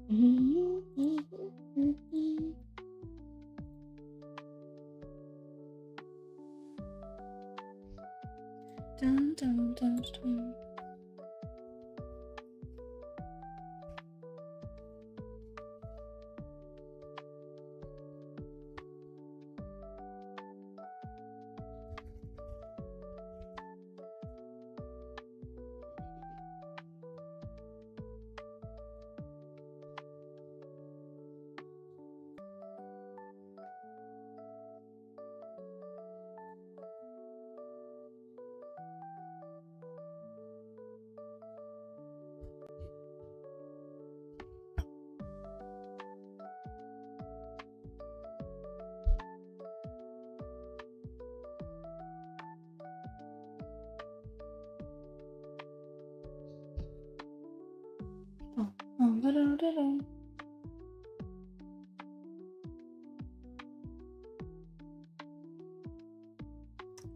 Dun, dun, dun, dun.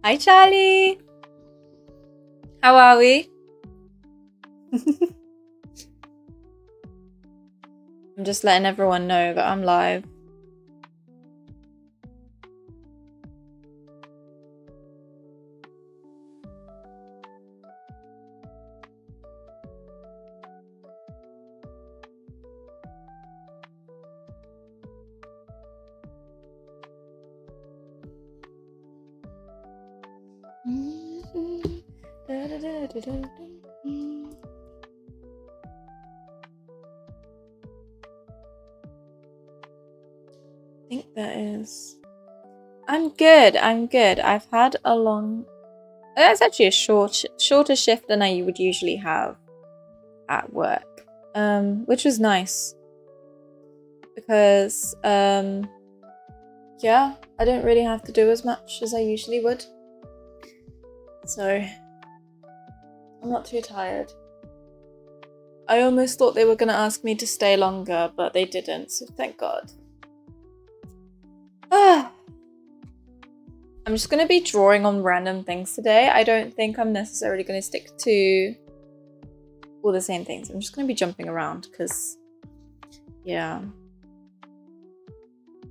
Hi, Charlie. How are we? I'm just letting everyone know that I'm live. I think that is... I'm good. I've had a long... That's actually a shorter shift than I would usually have at work, which was nice because, yeah, I don't really have to do as much as I usually would. So I'm not too tired. I almost thought they were going to ask me to stay longer, but they didn't, so thank God. I'm just going to be drawing on random things today. I don't think I'm necessarily going to stick to all the same things. I'm just going to be jumping around because, yeah.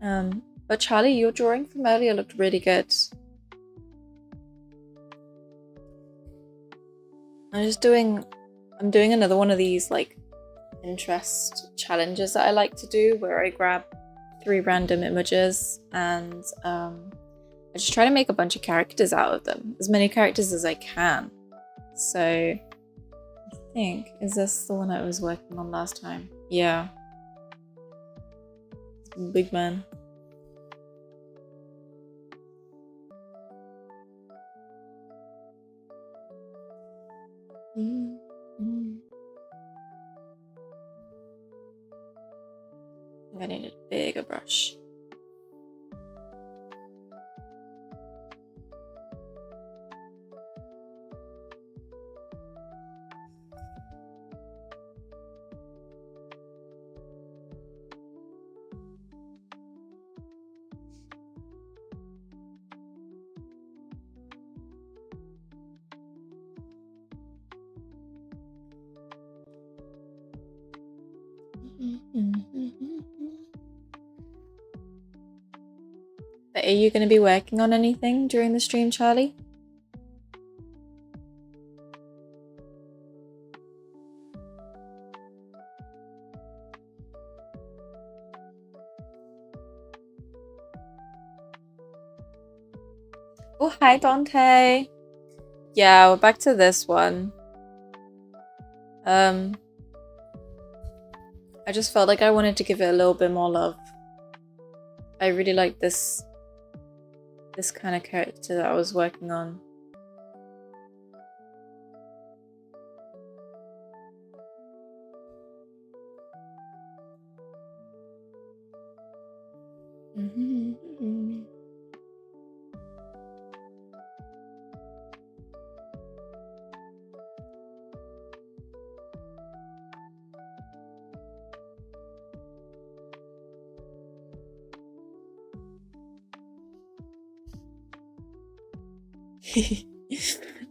But Charlie, your drawing from earlier looked really good. I'm doing another one of these like Pinterest challenges that I like to do where I grab 3 random images and I just try to make a bunch of characters out of them. As many characters as I can. So I think, is this the one I was working on last time? Yeah. Big man. I need a bigger brush. But are you going to be working on anything during the stream, Charlie? Oh, hi, Dante. Yeah, we're back to this one. I just felt like I wanted to give it a little bit more love. I really like this kind of character that I was working on.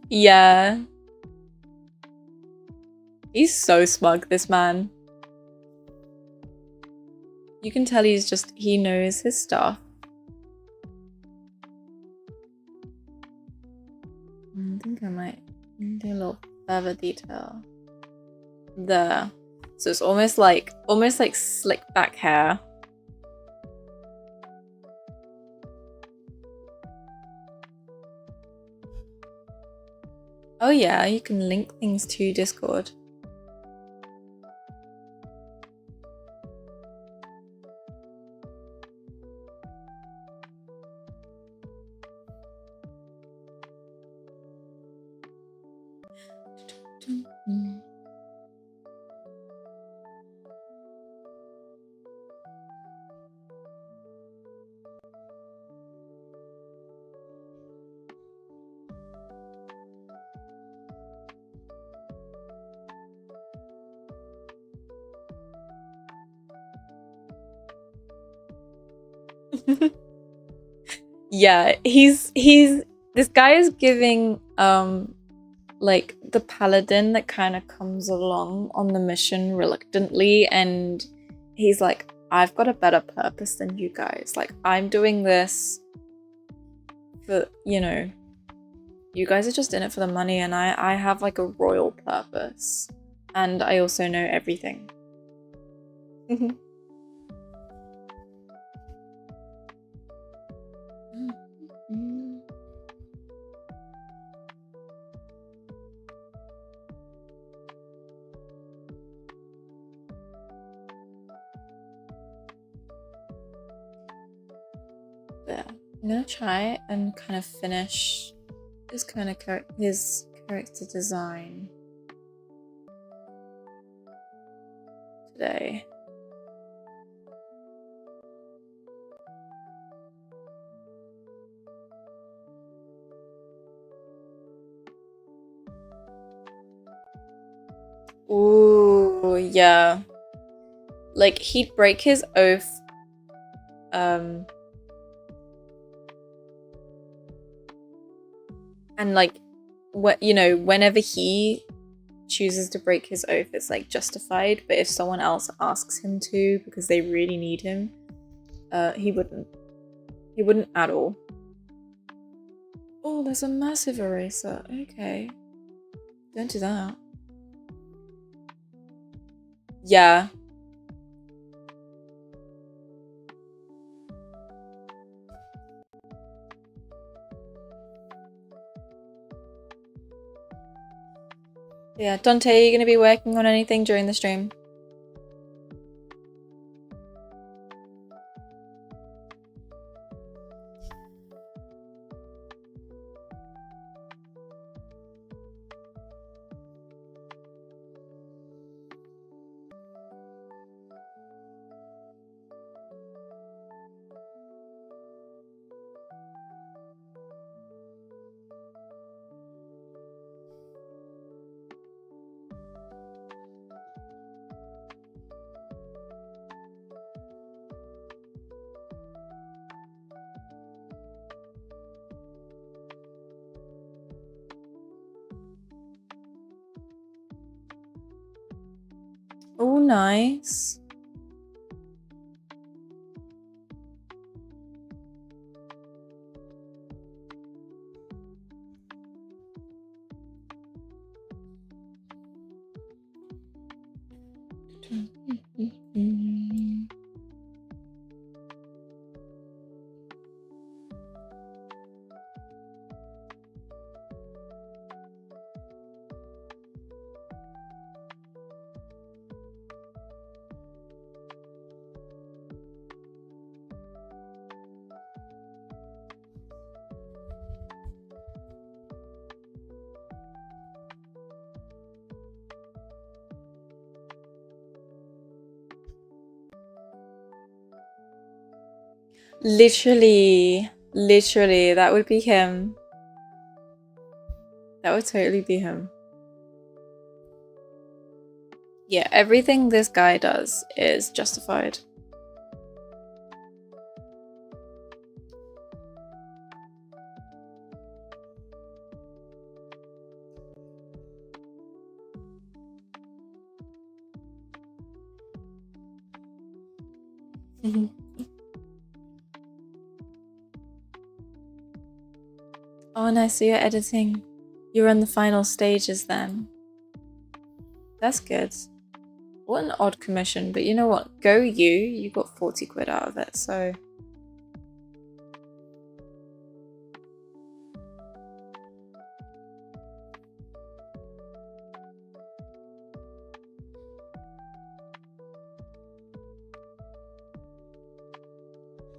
Yeah. He's so smug, this man. You can tell he knows his stuff. I think I might do a little further detail there. So it's almost like slick back hair. Oh yeah, you can link things to Discord. Yeah, this guy is giving like the paladin that kind of comes along on the mission reluctantly, and he's like, I've got a better purpose than you guys. Like, I'm doing this for, you know, you guys are just in it for the money, and I have like a royal purpose, and I also know everything. Yeah, I'm gonna try and kind of finish his character design today. Ooh, yeah. Like, he'd break his oath. And like, what, you know, whenever he chooses to break his oath, it's like justified. But if someone else asks him to because they really need him, he wouldn't. He wouldn't at all. Oh, there's a massive eraser. Okay. Don't do that. Yeah. Yeah, Dante, are you going to be working on anything during the stream? Oh, nice. Literally, that would be him. That would totally be him. Yeah, everything this guy does is justified. Oh, nice. So you're editing. You're in the final stages then. That's good. What an odd commission, but you know what? Go you. You got 40 quid out of it, so.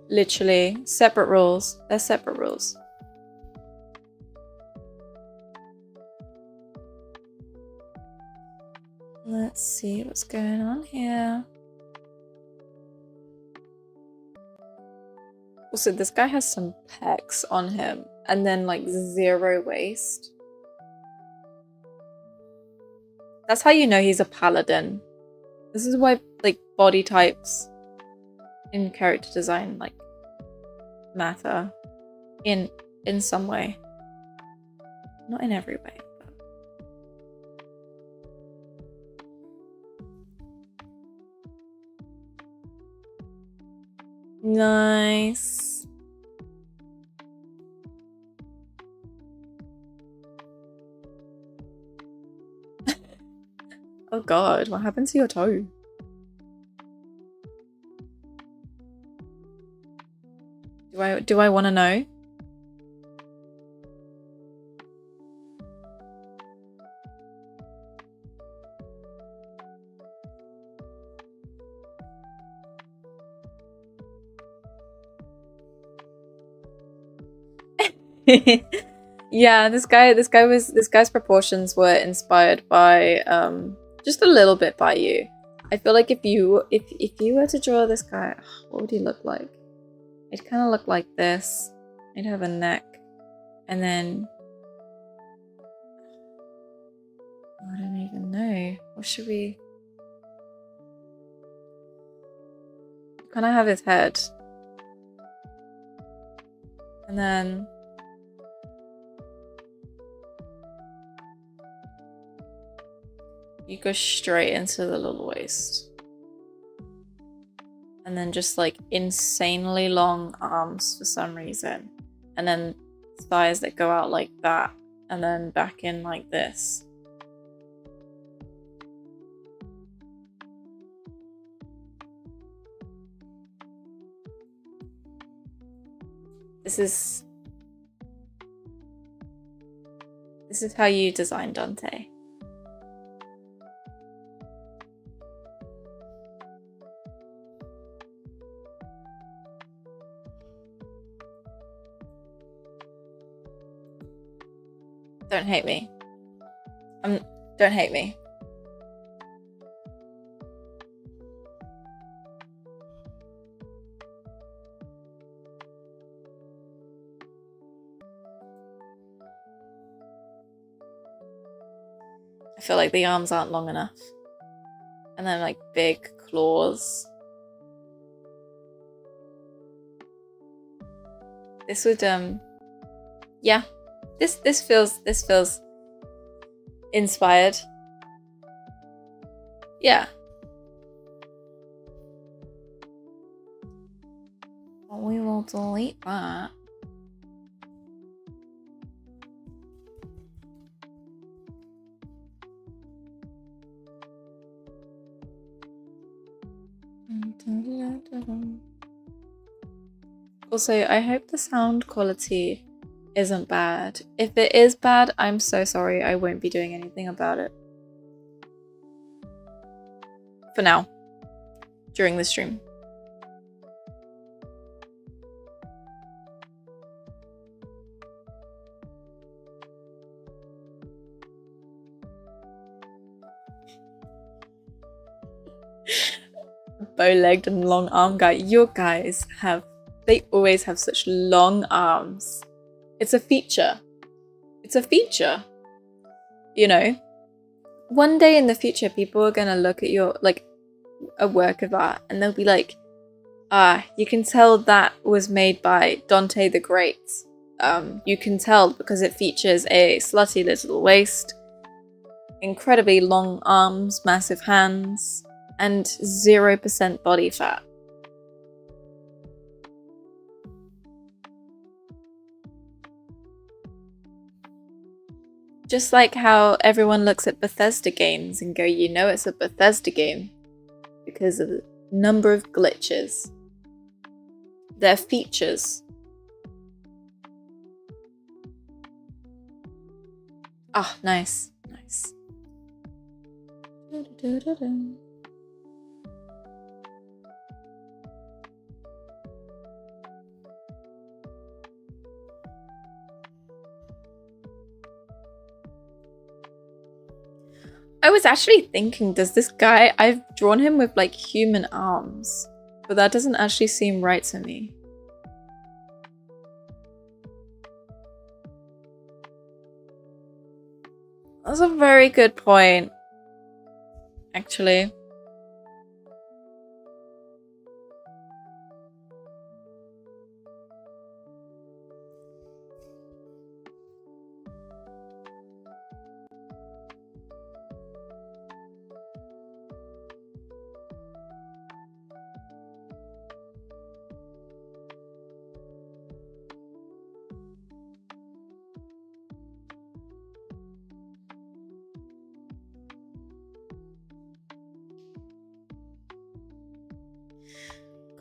Literally, separate rules. They're separate rules. Let's see what's going on here. Also, this guy has some pecs on him and then like 0 waist. That's how you know he's a paladin. This is why like body types in character design like matter in some way. Not in every way. Nice. Oh god, what happened to your toe? Do I want to know? Yeah, this guy's proportions were inspired by just a little bit by you. I feel like if you were to draw this guy, what would he look like? It'd kind of look like this. He'd have a neck, and then I don't even know. What should we? Can I have his head? And then you go straight into the little waist. And then just like insanely long arms for some reason. And then thighs that go out like that. And then back in like this. This is how you design Dante. Don't hate me. Don't hate me. I feel like the arms aren't long enough. And then like big claws. This would yeah. This feels inspired. Yeah. Well, we will delete that. Also, I hope the sound quality isn't bad. If it is bad, I'm so sorry. I won't be doing anything about it. For now. During the stream. Bow-legged and long arm guy. Your guys they always have such long arms. It's a feature. It's a feature. You know? One day in the future, people are gonna look at your, like, a work of art and they'll be like, you can tell that was made by Dante the Great. You can tell because it features a slutty little waist, incredibly long arms, massive hands, and 0% body fat. Just like how everyone looks at Bethesda games and go, you know it's a Bethesda game because of the number of glitches. Their features. Ah, nice. Nice. I was actually thinking, does this guy, I've drawn him with like human arms, but that doesn't actually seem right to me. That's a very good point, actually.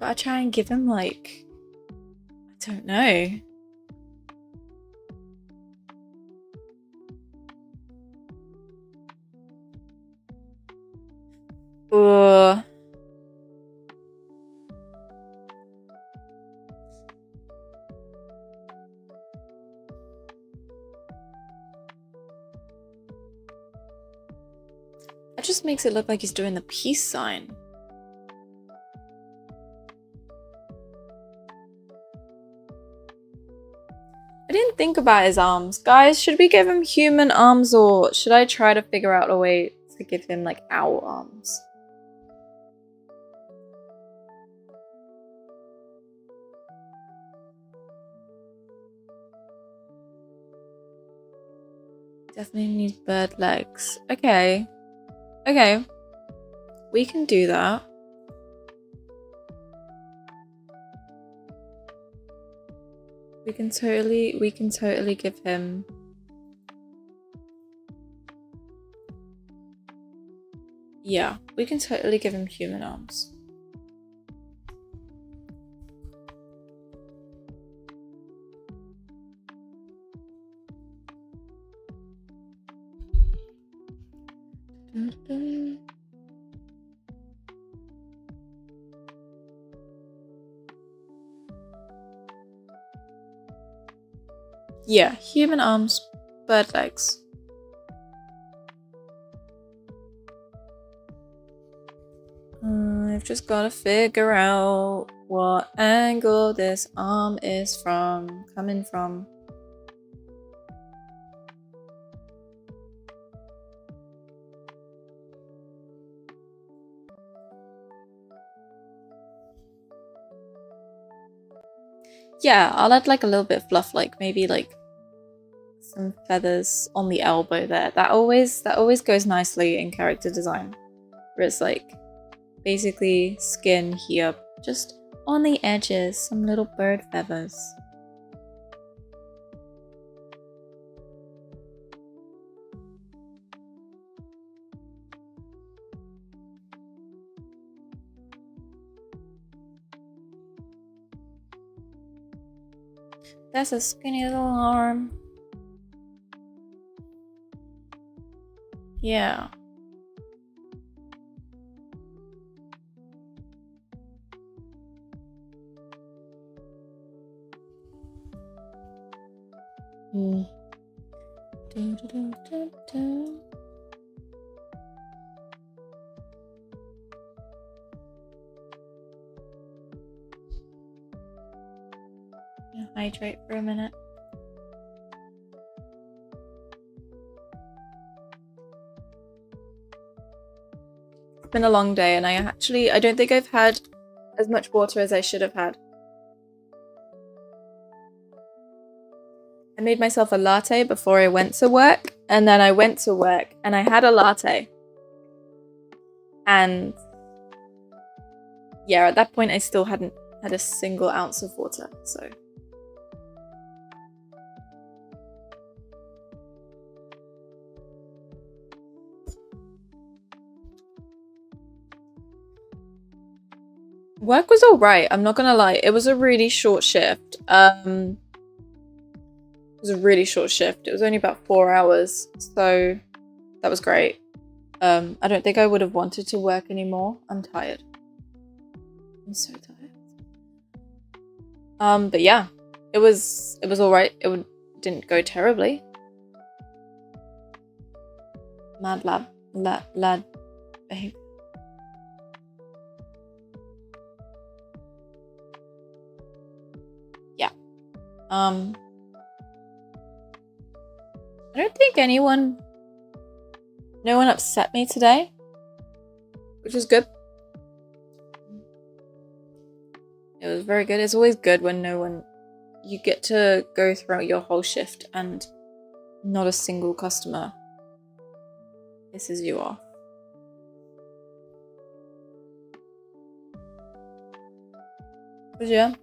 Gotta try and give him like, I don't know. Ugh. That just makes it look like he's doing the peace sign. I didn't think about his arms. Guys, should we give him human arms or should I try to figure out a way to give him like owl arms? Definitely needs bird legs. Okay. Okay. We can do that. We can totally give him yeah, we can totally give him human arms. Yeah, human arms, bird legs. I've just gotta figure out what angle this arm is coming from. Yeah, I'll add like a little bit of fluff, like maybe like some feathers on the elbow there. That always goes nicely in character design. Where it's like basically skin here, just on the edges, some little bird feathers. That's a skinny little arm. Yeah. Mm. Hydrate for a minute. It's been a long day and I don't think I've had as much water as I should have had. I made myself a latte before I went to work, and then I went to work and I had a latte. And yeah, at that point I still hadn't had a single ounce of water, so. Work was all right. I'm not gonna lie. It was a really short shift. It was a really short shift. It was only about 4 hours, so that was great. I don't think I would have wanted to work anymore. I'm tired. I'm so tired. But yeah, it was all right. Didn't go terribly. Mad lad behavior. Yeah. I don't think no one upset me today, which is good. It was very good. It's always good when you get to go throughout your whole shift and not a single customer pisses you off. But yeah.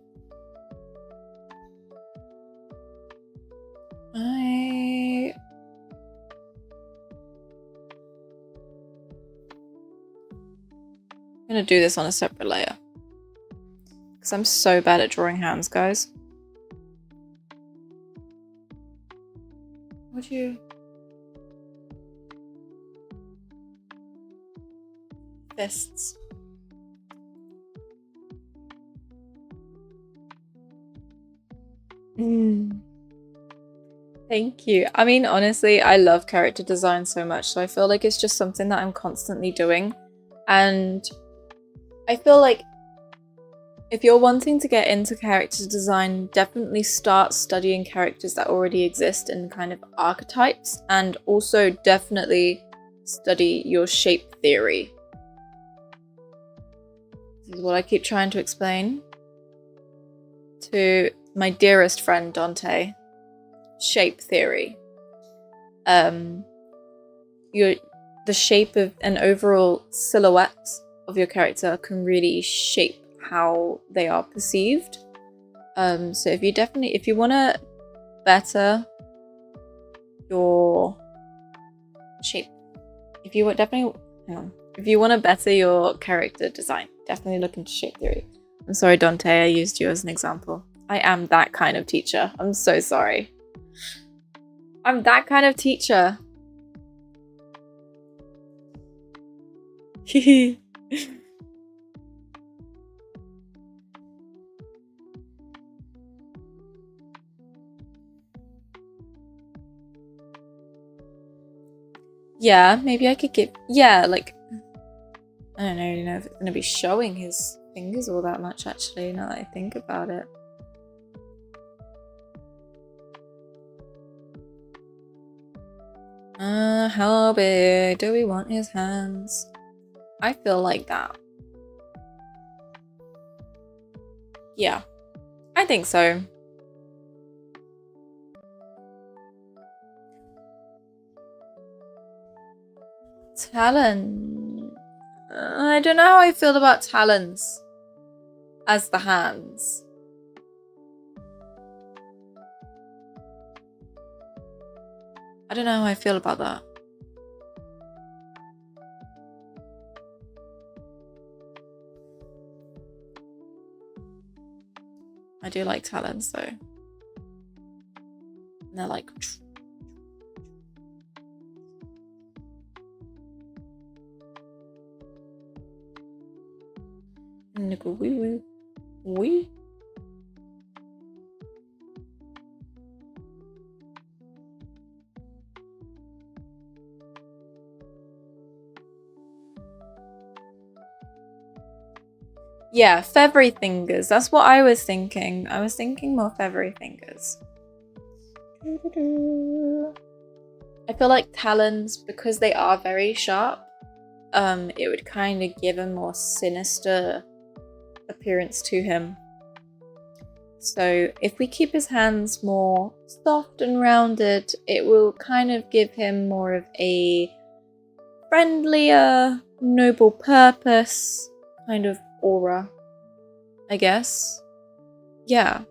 I'm gonna do this on a separate layer. Because I'm so bad at drawing hands, guys. Would you... Fists. Thank you. I mean, honestly, I love character design so much, so I feel like it's just something that I'm constantly doing. And I feel like if you're wanting to get into character design, definitely start studying characters that already exist in kind of archetypes, and also definitely study your shape theory. This is what I keep trying to explain to my dearest friend Dante. Shape theory. The shape of an overall silhouette of your character can really shape how they are perceived. So if you want to better your shape, if you want to better your character design, definitely look into shape theory. I'm sorry, Dante, I used you as an example. I am that kind of teacher. I'm so sorry. I'm that kind of teacher. Yeah, maybe I could give... Yeah, like... I don't know, if it's going to be showing his fingers all that much, actually, now that I think about it. How big do we want his hands? I feel like that. Yeah, I think so. Talon. I don't know how I feel about talons as the hands. I don't know how I feel about that. I do like talons though. And they're like... Nickel wee wee. Wee. Yeah, feathery fingers. That's what I was thinking. I was thinking more feathery fingers. I feel like talons, because they are very sharp, it would kind of give a more sinister appearance to him. So if we keep his hands more soft and rounded, it will kind of give him more of a friendlier, noble purpose kind of aura, I guess. Yeah.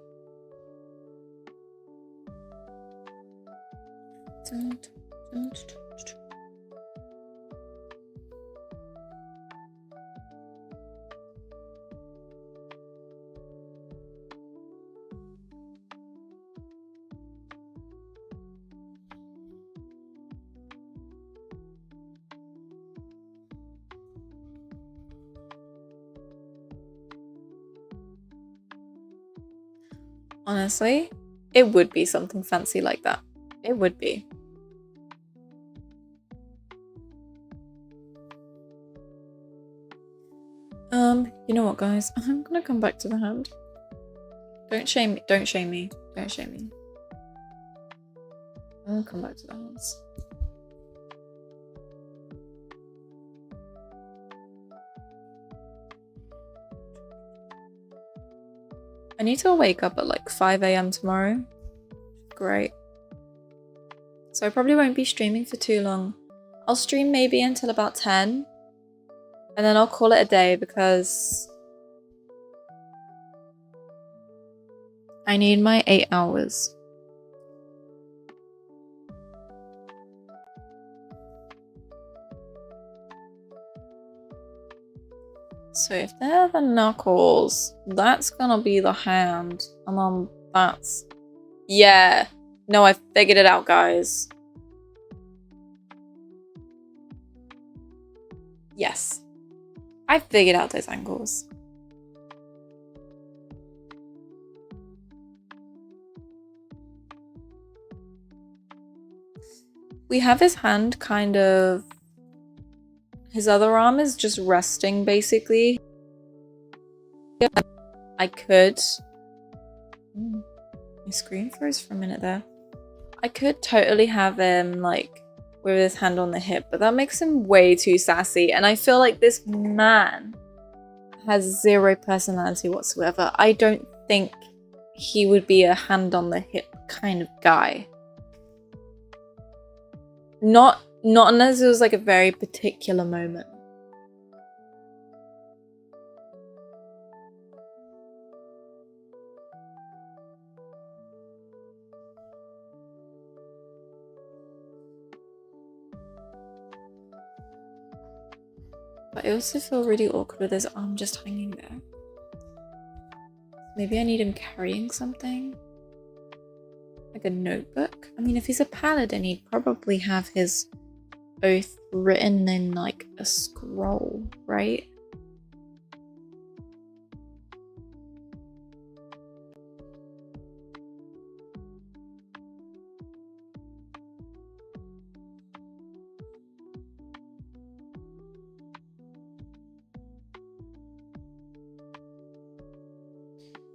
Honestly, it would be something fancy like that. It would be. You know what, guys? I'm gonna come back to the hand. Don't shame me. Don't shame me. Don't shame me. I'll come back to the hands. I need to wake up at like 5 a.m. tomorrow. Great. So I probably won't be streaming for too long. I'll stream maybe until about 10. And then I'll call it a day because I need my 8 hours. So if they're the knuckles, that's gonna be the hand. And then that's... Yeah. No, I figured it out, guys. Yes. I figured out those angles. We have his hand kind of... His other arm is just resting, basically. I could... My screen froze for a minute there. I could totally have him, like, with his hand on the hip, but that makes him way too sassy. And I feel like this man has zero personality whatsoever. I don't think he would be a hand on the hip kind of guy. Not unless it was like a very particular moment. But I also feel really awkward with his arm just hanging there. Maybe I need him carrying something? Like a notebook? I mean, if he's a paladin, he'd probably have his oath written in like a scroll, right?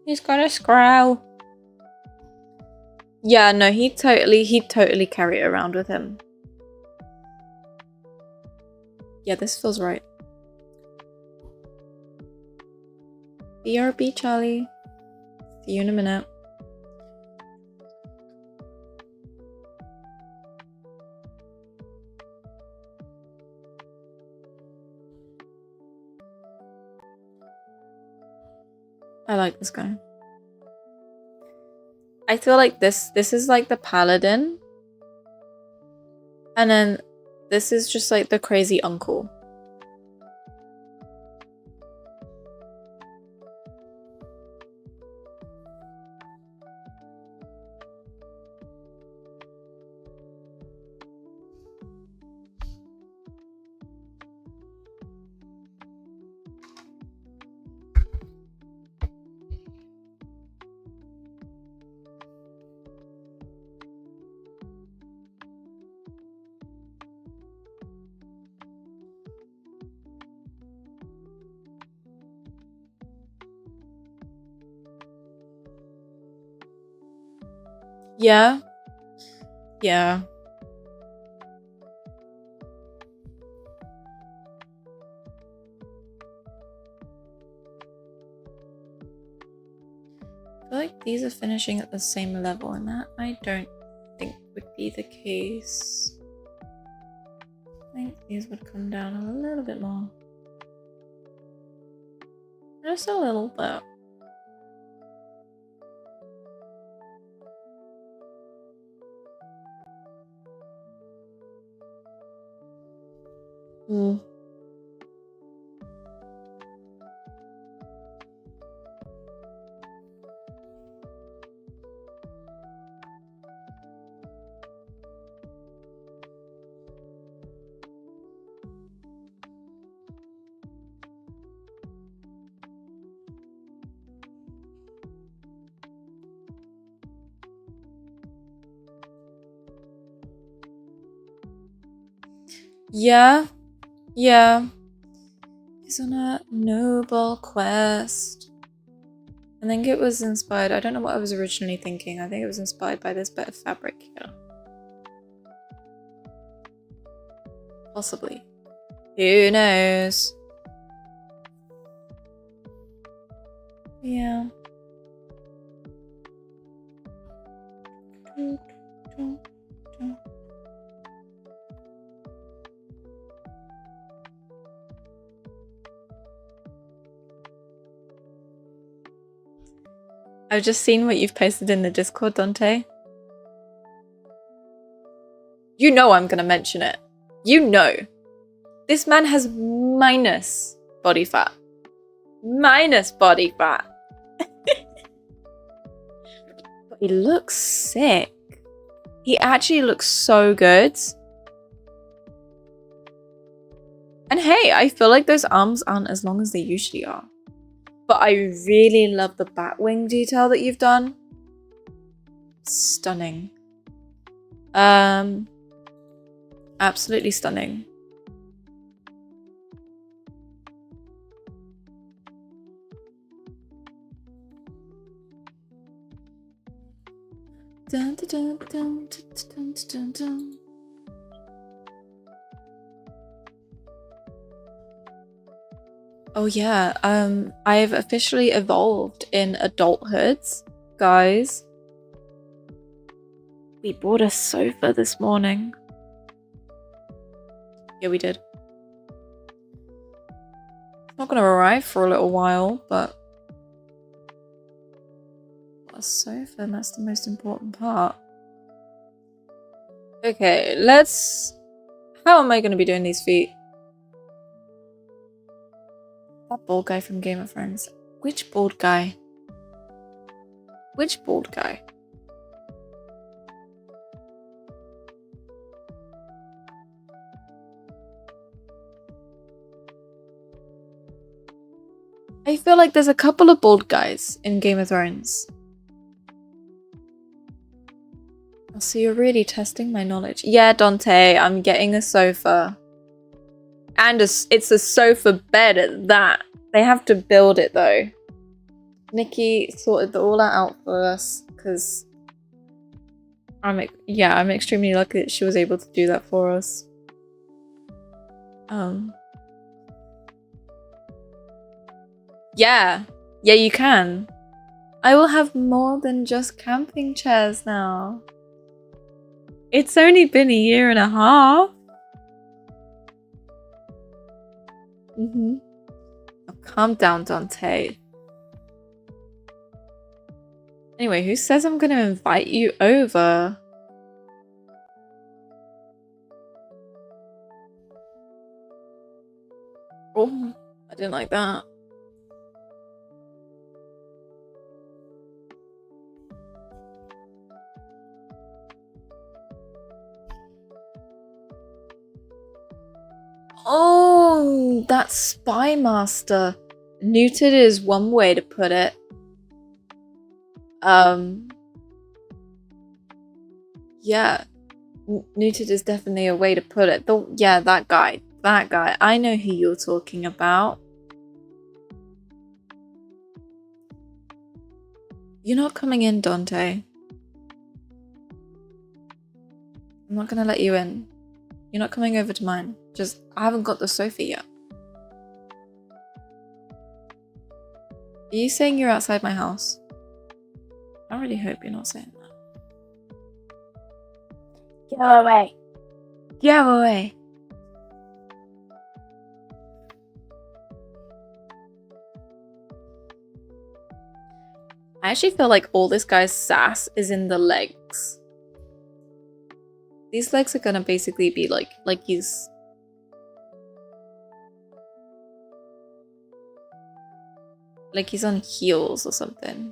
He's got a scroll. Yeah, no, he'd totally carry it around with him. Yeah, this feels right. BRB, Charlie. See you in a minute. I like this guy. I feel like this is like the paladin. And then this is just like the crazy uncle. Yeah. Yeah. I feel like these are finishing at the same level, and that I don't think would be the case. I think these would come down a little bit more. Just a little bit. Yeah. Yeah. He's on a noble quest. I think it was inspired. I don't know what I was originally thinking. I think it was inspired by this bit of fabric here. Possibly. Who knows? Yeah. I've just seen what you've posted in the Discord, Dante. You know I'm gonna mention it. You know. This man has minus body fat. Minus body fat. But he looks sick. He actually looks so good. And hey, I feel like those arms aren't as long as they usually are. But I really love the bat wing detail that you've done. Stunning. Absolutely stunning. Dun, dun, dun, dun, dun, dun, dun. Oh yeah, I've officially evolved in adulthood, guys. We bought a sofa this morning. Yeah, we did. It's not gonna arrive for a little while, but a sofa, and that's the most important part. Okay, let's... How am I gonna be doing these feet? That bald guy from Game of Thrones. Which bald guy? Which bald guy? I feel like there's a couple of bald guys in Game of Thrones. Oh, so you're really testing my knowledge. Yeah, Dante, I'm getting a sofa. And it's a sofa bed at that. They have to build it though. Nikki sorted all that out for us because I'm extremely lucky that she was able to do that for us. Yeah, you can. I will have more than just camping chairs now. It's only been a year and a half. Oh, calm down, Dante. Anyway, who says I'm gonna invite you over? Oh, I didn't like that. Oh, that's Spy Master. Neutered is one way to put it. Yeah. Neutered is definitely a way to put it. Yeah, that guy. That guy. I know who you're talking about. You're not coming in, Dante. I'm not gonna let you in. You're not coming over to mine. Just, I haven't got the sofa yet. Are you saying you're outside my house? I really hope you're not saying that. Go away. Go away. I actually feel like all this guy's sass is in the legs. These legs are gonna basically be like he's... like he's on heels or something.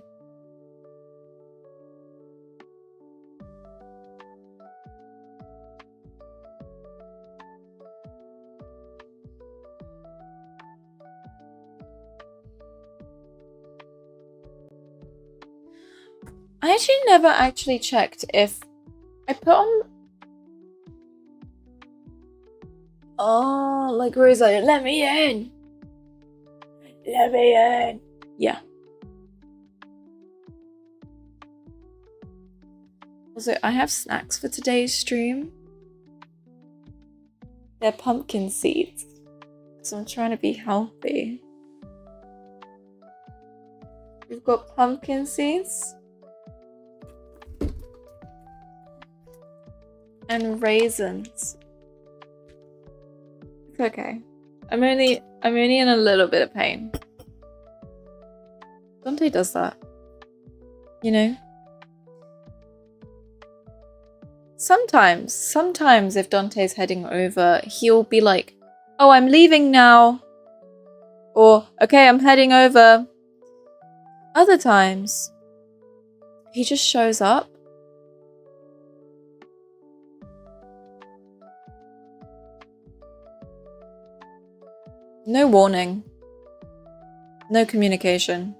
I actually never actually checked if I put on... Oh, like where he's like, let me in. Let me in. Yeah. Also, I have snacks for today's stream. They're pumpkin seeds. So I'm trying to be healthy. We've got pumpkin seeds. And raisins. It's okay. I'm only in a little bit of pain. Dante does that. You know? Sometimes if Dante's heading over, he'll be like, oh, I'm leaving now. Or, okay, I'm heading over. Other times, he just shows up. No warning. No communication.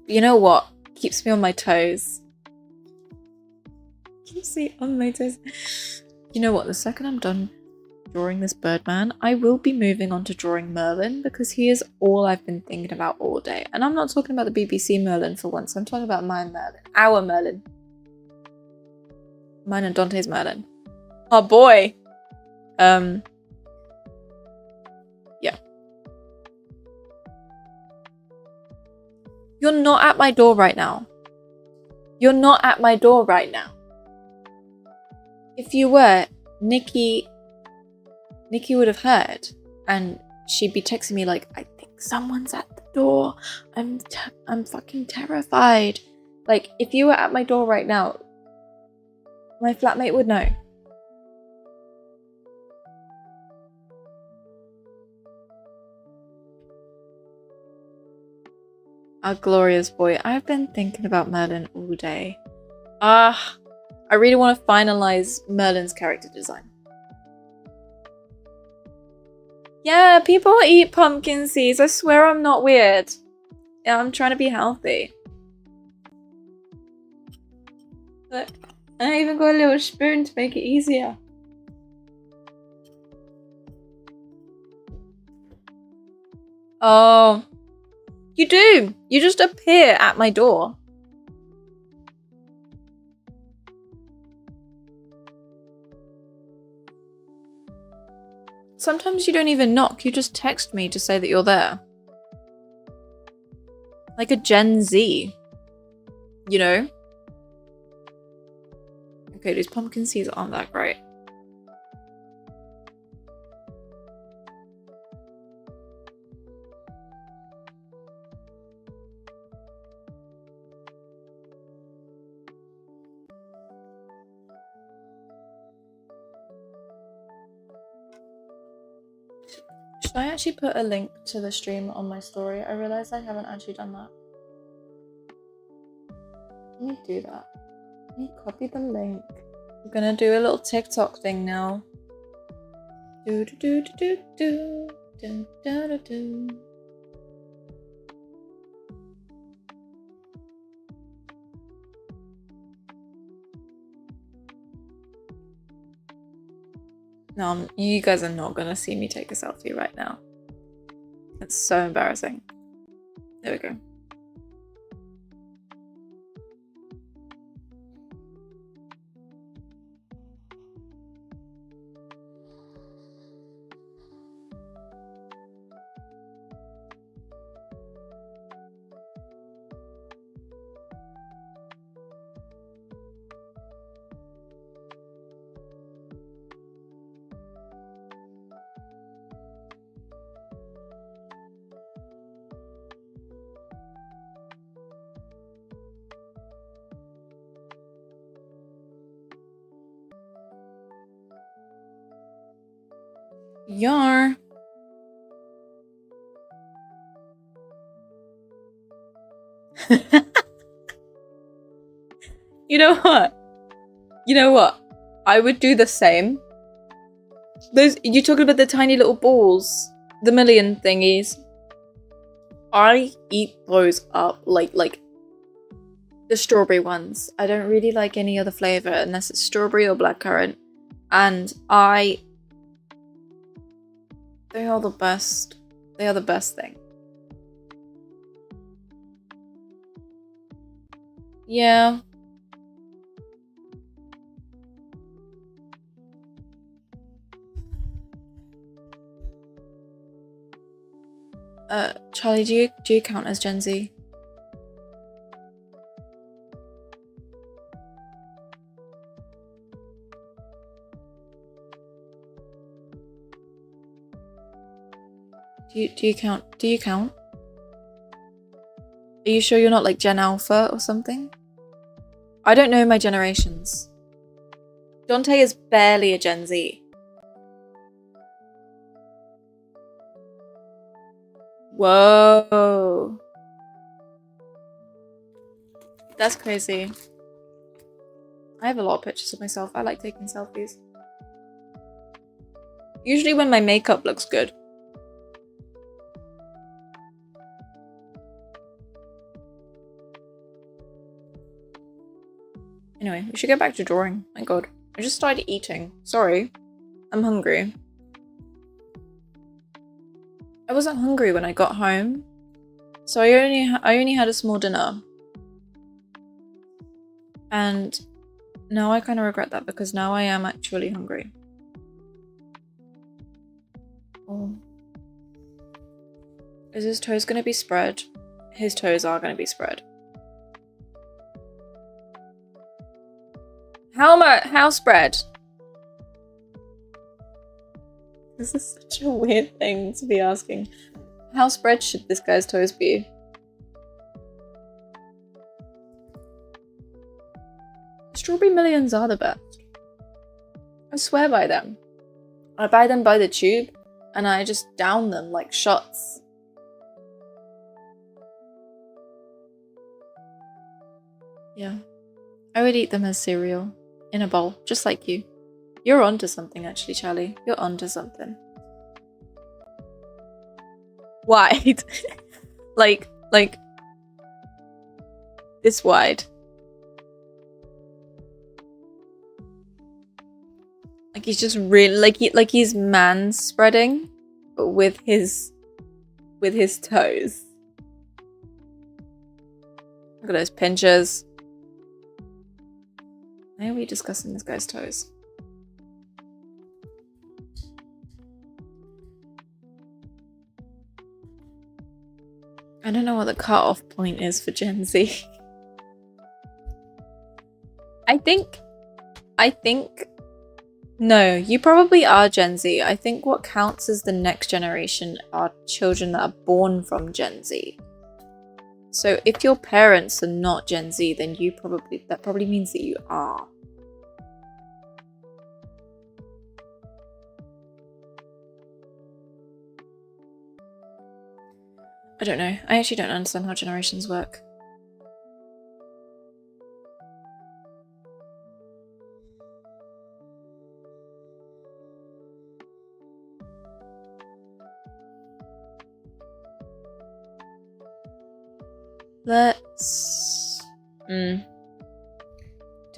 You know what? Keeps me on my toes. Keeps me on my toes. You know what? The second I'm done drawing this Birdman, I will be moving on to drawing Merlin because he is all I've been thinking about all day. And I'm not talking about the BBC Merlin for once. I'm talking about my Merlin. Our Merlin. Mine and Dante's Merlin. Oh boy. Yeah. You're not at my door right now. You're not at my door right now. If you were, Nikki would have heard, and she'd be texting me like, I think someone's at the door. I'm fucking terrified. Like, if you were at my door right now, my flatmate would know. Our glorious boy. I've been thinking about Merlin all day. I really want to finalize Merlin's character design. Yeah, people eat pumpkin seeds. I swear I'm not weird. Yeah, I'm trying to be healthy. Look, I even got a little spoon to make it easier. Oh. You do! You just appear at my door. Sometimes you don't even knock, you just text me to say that you're there. Like a Gen Z. You know? Okay, these pumpkin seeds aren't that great. Should I actually put a link to the stream on my story? I realize I haven't actually done that. Let me do that. Let me copy the link. I'm gonna do a little TikTok thing now. Do do do do do do do do do. No, you guys are not gonna see me take a selfie right now. It's so embarrassing. There we go. Yar. You know what? You know what? I would do the same. Those, you talking about the tiny little balls, the million thingies. I eat those up like the strawberry ones. I don't really like any other flavor unless it's strawberry or blackcurrant. And they are the best. They are the best thing. Yeah. Charlie, do you count as Gen Z? Do you count? Do you count? Are you sure you're not like Gen Alpha or something? I don't know my generations. Dante is barely a Gen Z. Whoa. That's crazy. I have a lot of pictures of myself. I like taking selfies. Usually when my makeup looks good. Anyway, we should get back to drawing. My god. I just started eating. Sorry. I'm hungry. I wasn't hungry when I got home. So I only had a small dinner. And now I kind of regret that because now I am actually hungry. Oh. Is his toes going to be spread? His toes are going to be spread. How spread? This is such a weird thing to be asking. How spread should this guy's toes be? Strawberry Millions are the best. I swear by them. I buy them by the tube and I just down them like shots. Yeah. I would eat them as cereal. In a bowl, just like you. You're onto something actually, Charlie. You're onto something. Wide. like this wide. Like he's just really like he's man spreading, but with his toes. Look at those pinchers. Why are we discussing this guy's toes? I don't know what the cutoff point is for Gen Z. I think no, you probably are Gen Z. I think what counts as the next generation are children that are born from Gen Z. So if your parents are not Gen Z, then that probably means that you are. I don't know. I actually don't understand how generations work. Let's... Do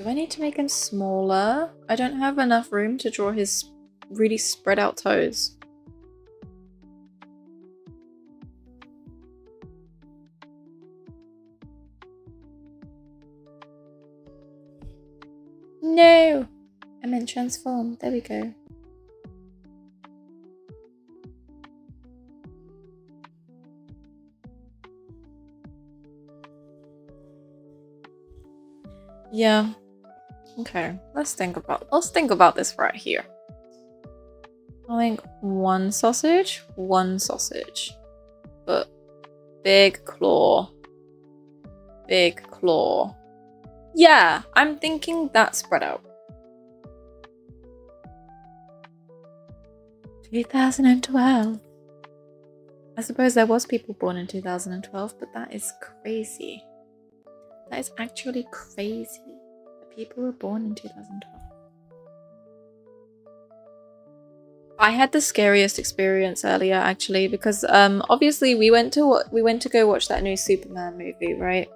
I need to make him smaller? I don't have enough room to draw his really spread out toes. No! I meant transform. There we go. Yeah. Okay. Let's think about this right here. I think one sausage. But big claw. Big claw. Yeah, I'm thinking that spread out. 2012. I suppose there was people born in 2012, but that is crazy. That is actually crazy that people were born in 2012. I had the scariest experience earlier actually because obviously we went to go watch that new Superman movie, right?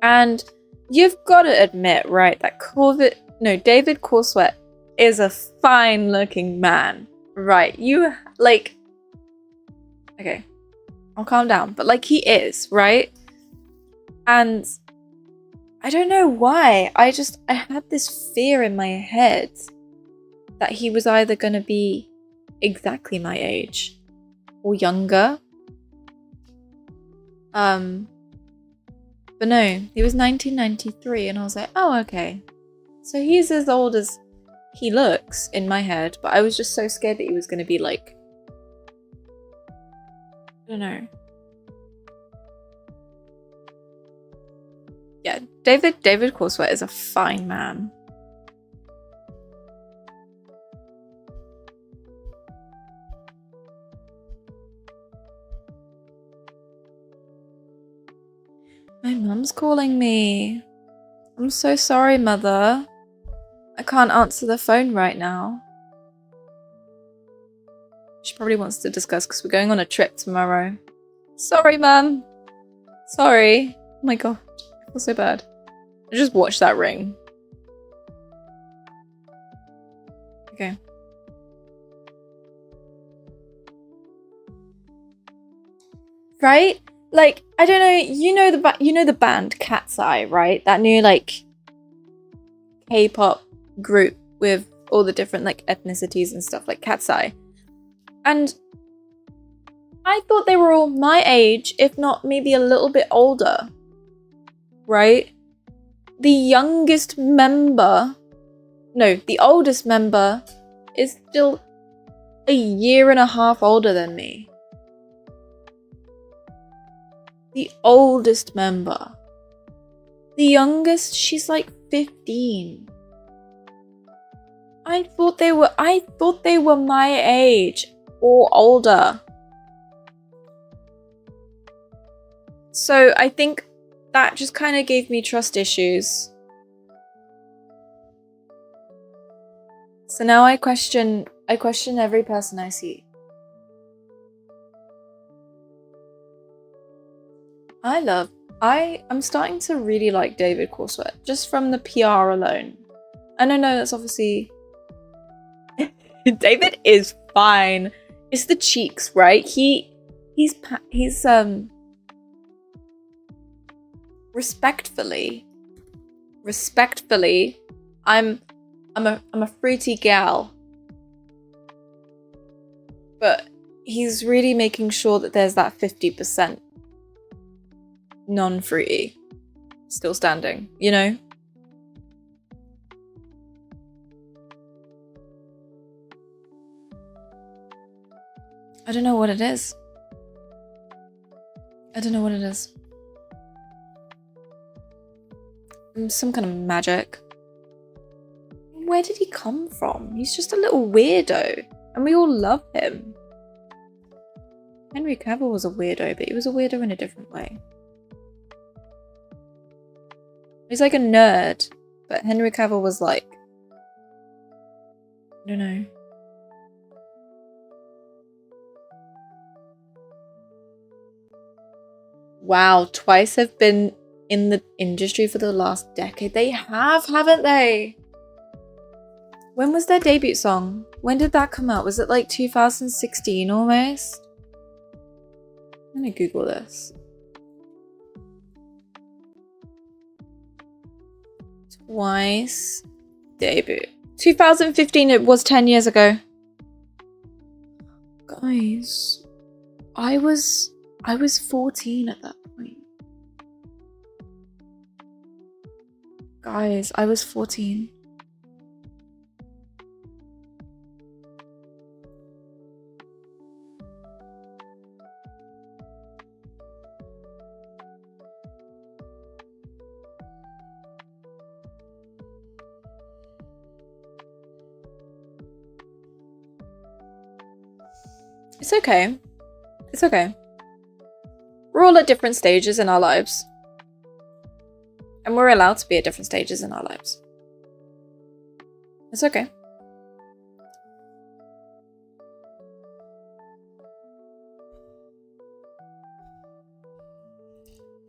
And you've got to admit, right, that David Cornsweet is a fine-looking man, right? Okay, I'll calm down, but like he is, right? And I don't know why. I had this fear in my head that he was either going to be exactly my age or younger. But no, he was 1993 and I was like, oh, okay. So he's as old as he looks in my head, but I was just so scared that he was going to be like, I don't know. Yeah, David Cornsweet is a fine man. My mum's calling me. I'm so sorry, Mother. I can't answer the phone right now. She probably wants to discuss because we're going on a trip tomorrow. Sorry, Mum. Sorry. Oh my god. I feel so bad. I just watched that ring. Okay. Right? Like, I don't know, you know the band Cat's Eye, right? That new like K-pop group with all the different like ethnicities and stuff, like Cat's Eye. And I thought they were all my age, if not maybe a little bit older. Right? The oldest member is still a year and a half older than me. The oldest member. The youngest, she's like 15. I thought they were my age or older. So I think that just kind of gave me trust issues. So now I question every person I see. I'm starting to really like David Cornsweet, just from the PR alone. And I know that's obviously... David is fine. It's the cheeks, right? He's respectfully, I'm a fruity gal. But he's really making sure that there's that 50% non-fruity still standing, you know? I don't know what it is. Some kind of magic. Where did he come from? He's just a little weirdo. And we all love him. Henry Cavill was a weirdo, but he was a weirdo in a different way. He's like a nerd, but Henry Cavill was like... I don't know. Wow, Twice have been in the industry for the last decade. They have, haven't they? When was their debut song? When did that come out? Was it like 2016 almost? I'm gonna Google this. Twice debut. 2015, it was 10 years ago. Guys, I was 14 at that point. Guys, I was 14. It's okay. It's okay. We're all at different stages in our lives. And we're allowed to be at different stages in our lives. It's okay.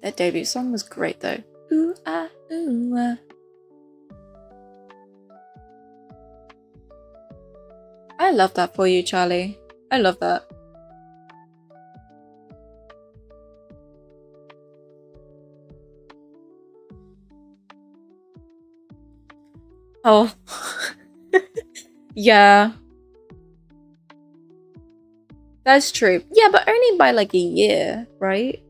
Their debut song was great though. Ooh, ah, ooh, ah. I love that for you, Charlie. I love that. Oh. Yeah. That's true. Yeah, but only by like a year, right?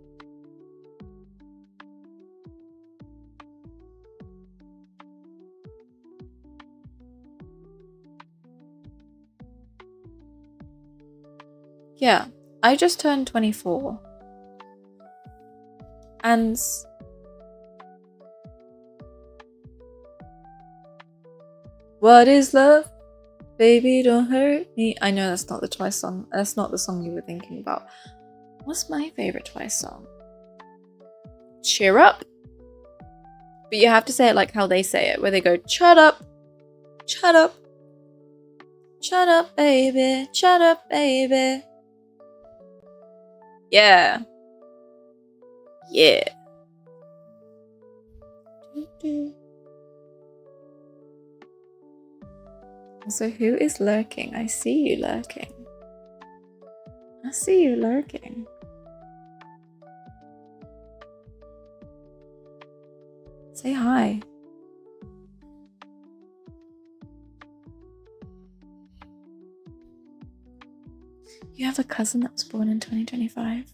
Yeah. I just turned 24. And what is love? Baby, don't hurt me. I know that's not the Twice song. That's not the song you were thinking about. What's my favorite Twice song? Cheer Up. But you have to say it like how they say it, where they go, shut up, shut up, shut up, baby, shut up, baby. Yeah. Yeah. So who is lurking? I see you lurking. I see you lurking. Say hi. You have a cousin that was born in 2025?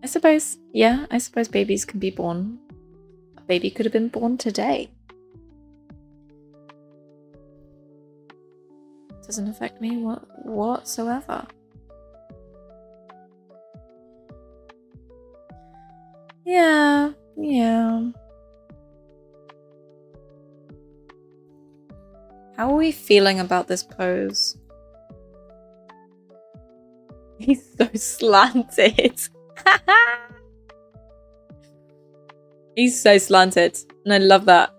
I suppose, yeah, I suppose babies can be born. A baby could have been born today. Doesn't affect me whatsoever. Yeah, yeah. How are we feeling about this pose? He's so slanted. He's so slanted, and I love that.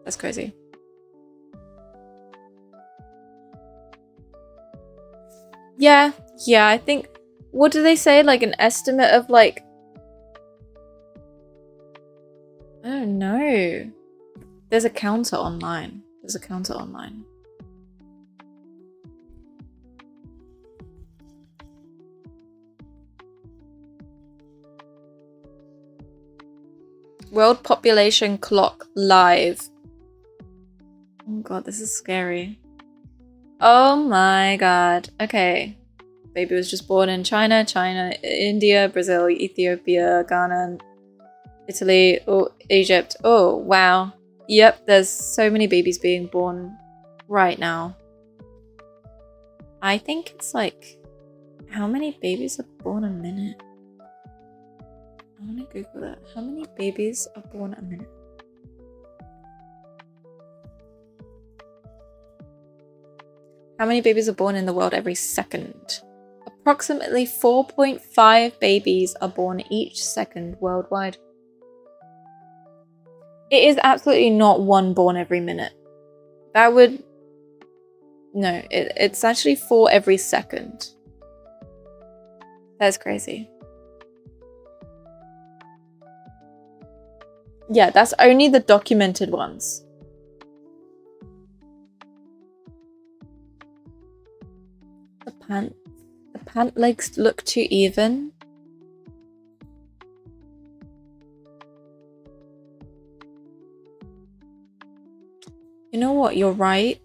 That's crazy. Yeah, I think, what do they say? Like an estimate of like, I don't know. There's a counter online. World population clock live. Oh god, this is scary. Oh my god. Okay. Baby was just born in China, India, Brazil, Ethiopia, Ghana, Italy, Egypt. Oh, wow. Yep, there's so many babies being born right now. I think it's like, how many babies are born a minute? I want to Google that. How many babies are born a minute? How many babies are born in the world every second? Approximately 4.5 babies are born each second worldwide. It is absolutely not one born every minute. That would... No, it's actually 4 every second. That's crazy. Yeah, that's only the documented ones. The pant legs look too even. You know what? You're right.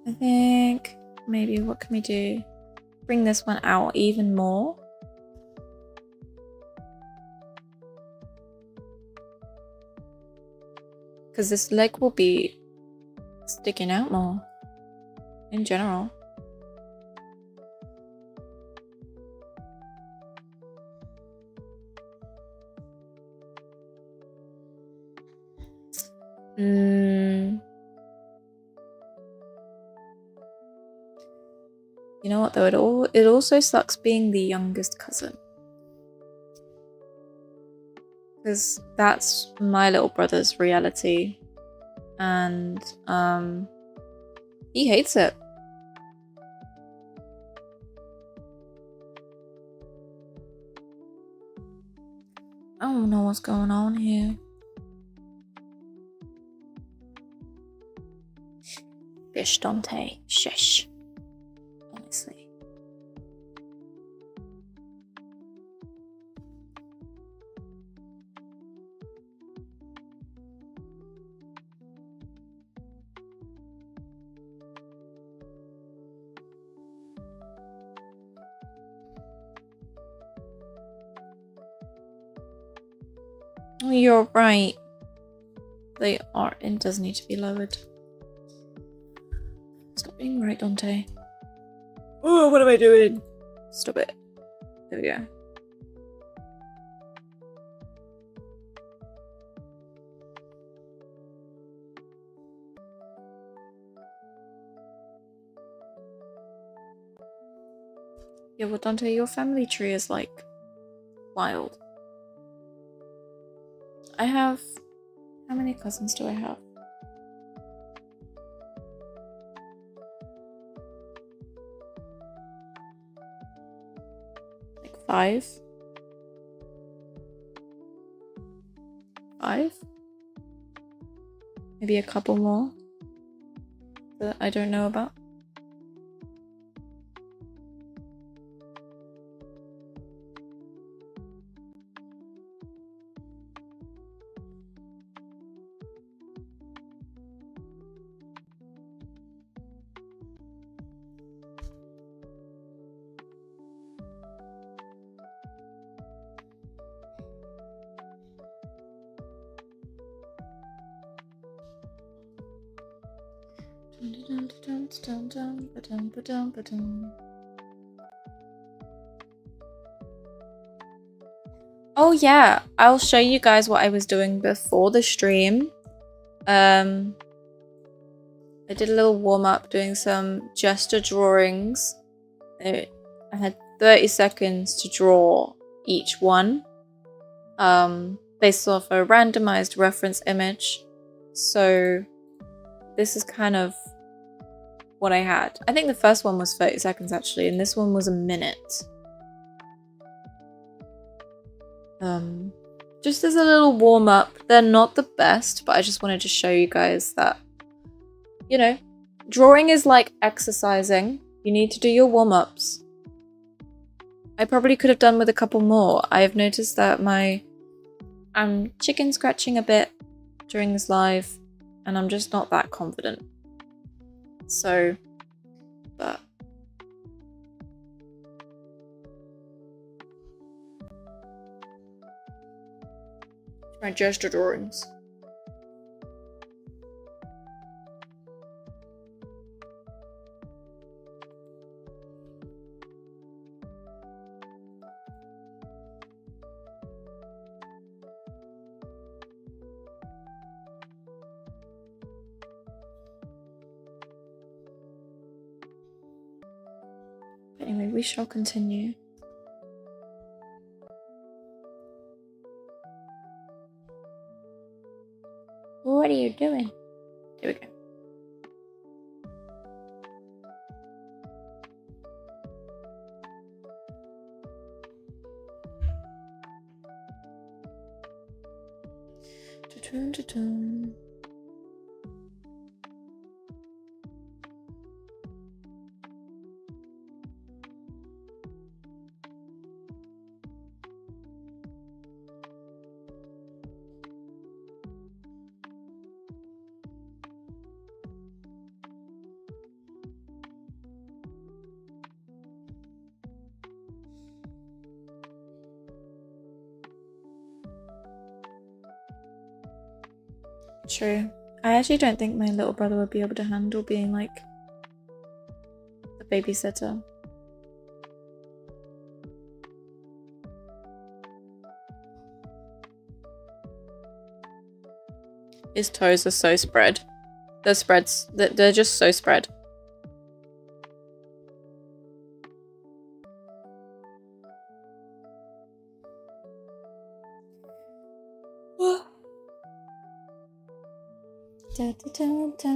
I think maybe what can we do? Bring this one out even more. Because this leg will be sticking out more in general. You know what though? It also sucks being the youngest cousin. Because that's my little brother's reality. And he hates it. I don't know what's going on here. Bish Dante. Shush. Honestly. You're right. They are. It does need to be lowered. Stop being right, Dante. Oh, what am I doing? Stop it. There we go. Yeah, well, Dante, your family tree is like wild. I have. How many cousins do I have? Like 5? 5? Maybe a couple more that I don't know about. Oh yeah, I'll show you guys what I was doing before the stream. I did a little warm up doing some gesture drawings. I had 30 seconds to draw each one, based off a randomized reference image. So this is kind of what I had. I think the first one was 30 seconds actually, and this one was a minute. Just as a little warm up. They're not the best, but I just wanted to show you guys that, you know, drawing is like exercising. You need to do your warm ups. I probably could have done with a couple more. I've noticed that I'm chicken scratching a bit during this live, and I'm just not that confident. So, but my gesture drawings. Anyway, we shall continue. What are you doing? Here we go. Ta-dun. True. I actually don't think my little brother would be able to handle being like the babysitter. His toes are so spread. They're just so spread. Da, da, da, da.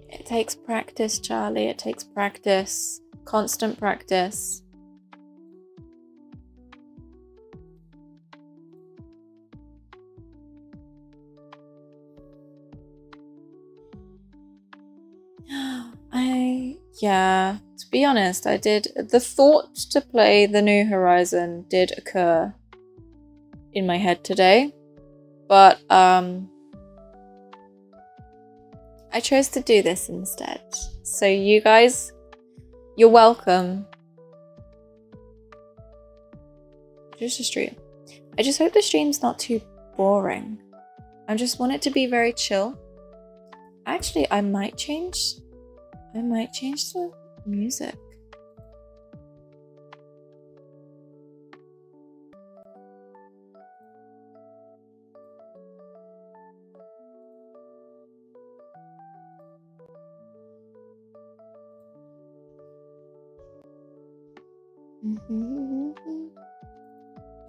It takes practice, Charlie. It takes practice. Constant practice. Yeah, to be honest, I did. The thought to play the New Horizon did occur in my head today, but I chose to do this instead. So you guys, you're welcome. Just a stream. I just hope the stream's not too boring. I just want it to be very chill. Actually, I might change the music.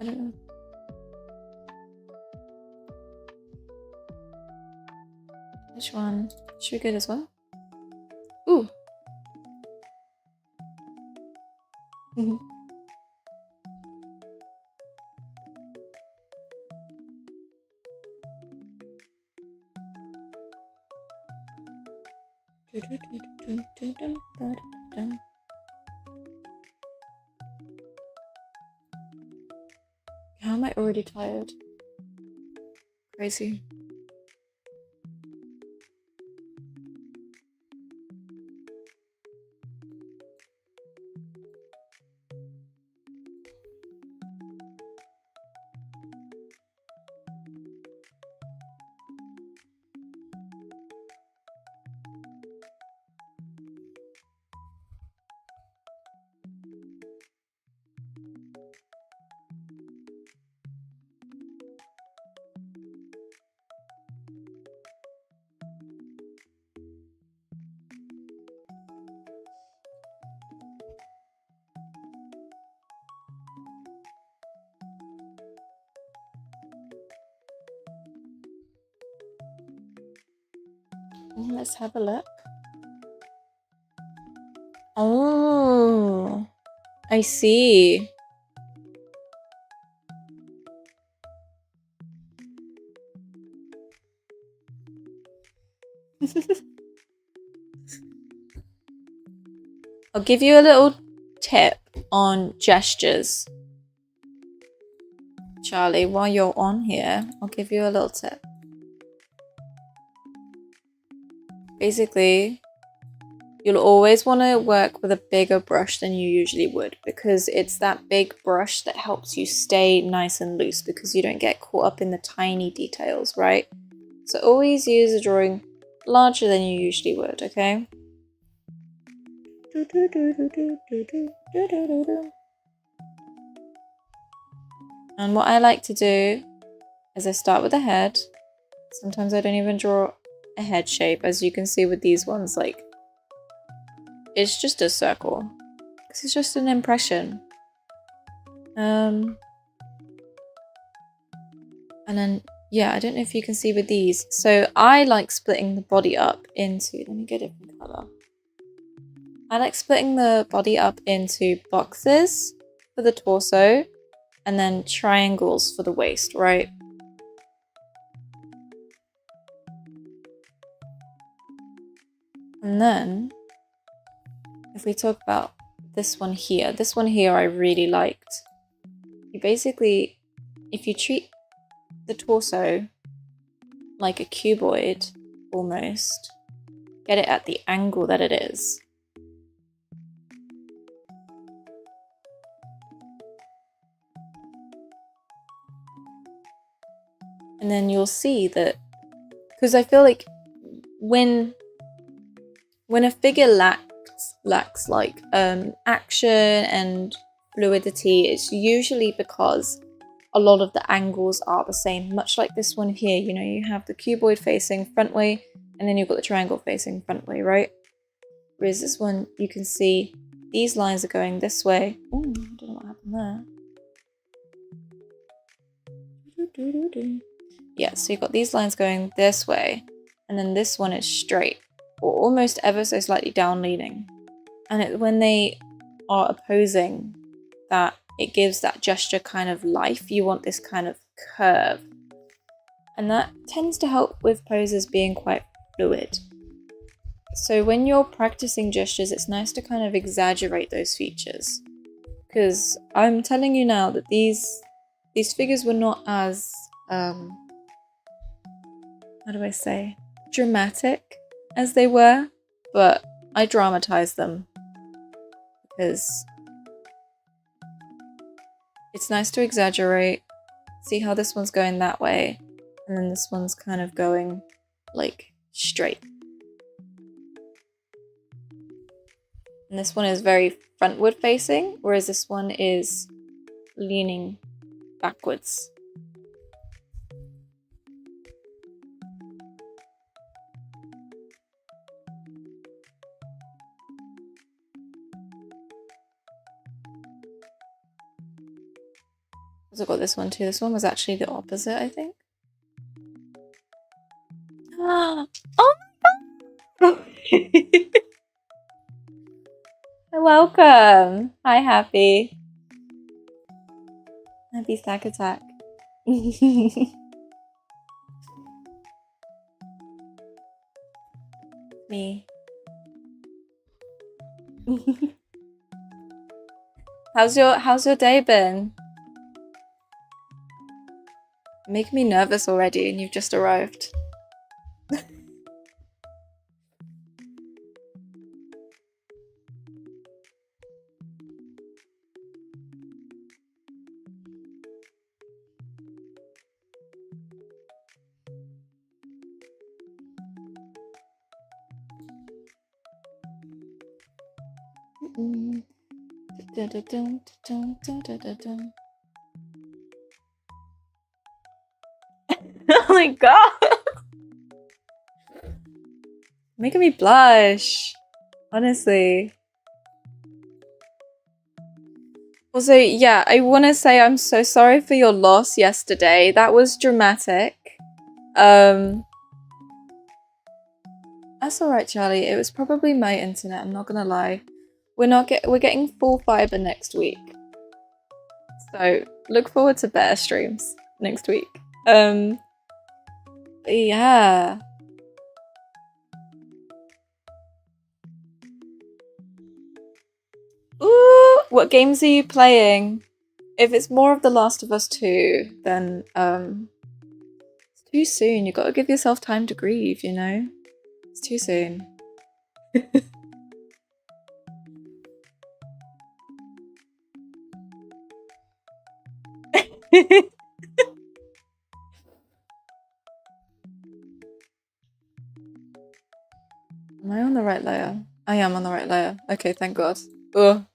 I don't know. Which one? Should we go this one? Ooh. How am I already tired? Crazy. Let's have a look. Oh, I see. I'll give you a little tip on gestures. Charlie, while you're on here, I'll give you a little tip. Basically, you'll always want to work with a bigger brush than you usually would, because it's that big brush that helps you stay nice and loose, because you don't get caught up in the tiny details, right? So always use a drawing larger than you usually would, okay? And what I like to do is I start with the head. Sometimes I don't even draw a head shape, as you can see with these ones, like it's just a circle because it's just an impression. And then yeah, I don't know if you can see with these, so I like splitting the body up into, let me get a different color. I like splitting the body up into boxes for the torso and then triangles for the waist, right? And then if we talk about this one here I really liked. You basically, if you treat the torso like a cuboid almost, get it at the angle that it is. And then you'll see that, because I feel like when a figure lacks like action and fluidity, it's usually because a lot of the angles are the same, much like this one here. You know, you have the cuboid facing front way, and then you've got the triangle facing front way, right? Whereas this one, you can see these lines are going this way. Oh, I don't know what happened there. Yeah, so you've got these lines going this way, and then this one is straight, or almost ever so slightly down leaning. And when they are opposing, that it gives that gesture kind of life. You want this kind of curve. And that tends to help with poses being quite fluid. So when you're practicing gestures, it's nice to kind of exaggerate those features. Because I'm telling you now that these figures were not as, how do I say, dramatic as they were, but I dramatized them because it's nice to exaggerate, see how this one's going that way, and then this one's kind of going like straight. And this one is very frontward facing, whereas this one is leaning backwards. I've got this one too. This one was actually the opposite, I think. Oh my god! Welcome! Hi, Happy. Happy Stack Attack. Me. How's your day been? Make me nervous already, and you've just arrived. Oh my god! Making me blush. Honestly. Also, yeah, I want to say I'm so sorry for your loss yesterday. That was dramatic. That's alright, Charlie. It was probably my internet, I'm not gonna lie. We're getting full fiber next week. So look forward to better streams next week. But yeah. Ooh, what games are you playing? If it's more of The Last of Us 2, then it's too soon. You gotta give yourself time to grieve, you know? It's too soon. Am I on the right layer? I am on the right layer. Okay, thank God. Ugh.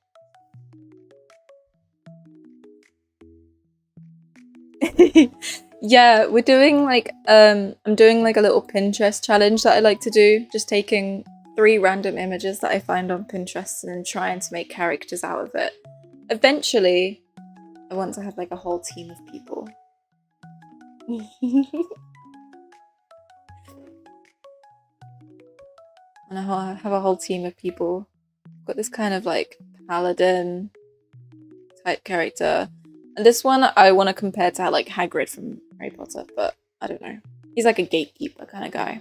Yeah, we're doing like I'm doing like a little Pinterest challenge that I like to do. Just taking 3 random images that I find on Pinterest and then trying to make characters out of it. Eventually, I want to have like a whole team of people. And I have a whole team of people. I've got this kind of like paladin type character. And this one I want to compare to like Hagrid from Harry Potter, but I don't know. He's like a gatekeeper kind of guy.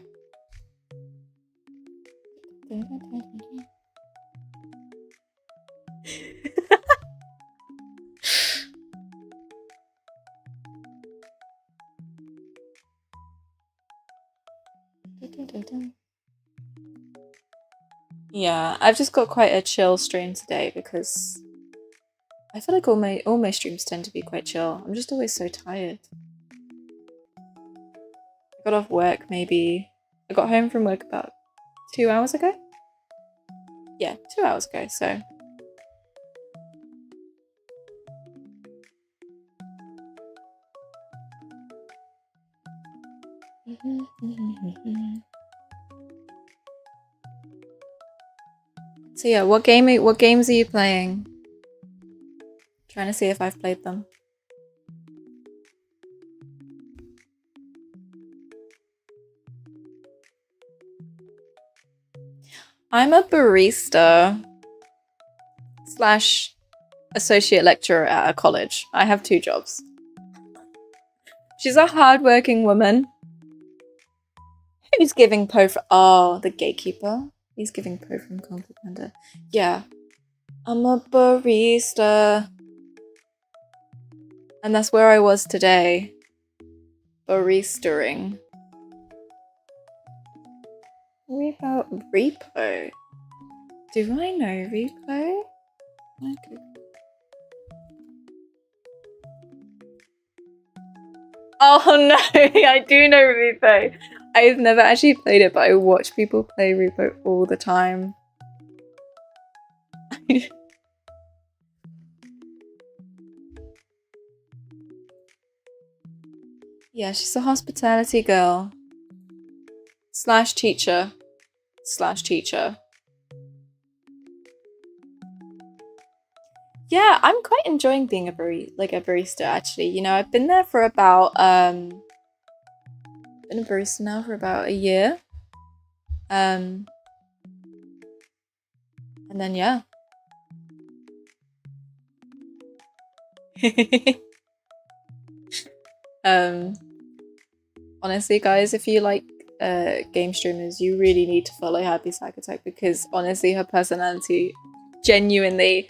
Yeah, I've just got quite a chill stream today because I feel like all my streams tend to be quite chill. I'm just always so tired. I got off work maybe... I got home from work about 2 hours ago? Yeah, 2 hours ago, so... So yeah, what games are you playing? Trying to see if I've played them. I'm a barista slash associate lecturer at a college. I have 2 jobs. She's a hardworking woman. Who's giving Poe for— oh, the gatekeeper. He's giving Poe from Kung Fu Panda. Yeah. I'm a barista. And that's where I was today. Baristering. Repo. Do I know Repo? Okay. Oh no, I do know Repo. I've never actually played it, but I watch people play Repo all the time. Yeah, she's a hospitality girl. Slash teacher. Yeah, I'm quite enjoying being a barista actually. You know, I've been there for about been a barista now for about a year. And then yeah. Honestly guys, if you like game streamers, you really need to follow Happy Psychotech because honestly her personality genuinely—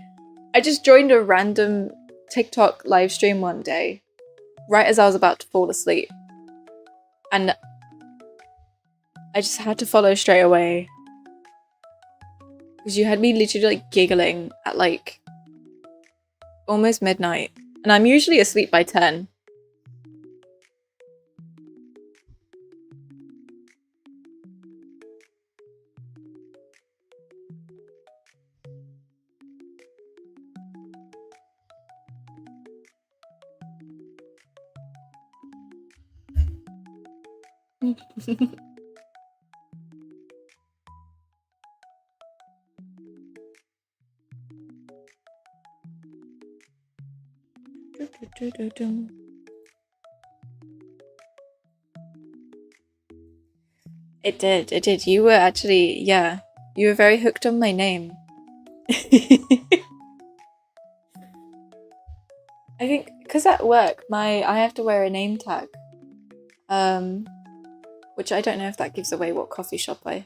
I just joined a random TikTok live stream one day, right as I was about to fall asleep. And I just had to follow straight away. Because you had me literally like giggling at like almost midnight. And I'm usually asleep by 10. It did. You were actually, yeah, you were very hooked on my name. I think because at work, I have to wear a name tag, which I don't know if that gives away what coffee shop I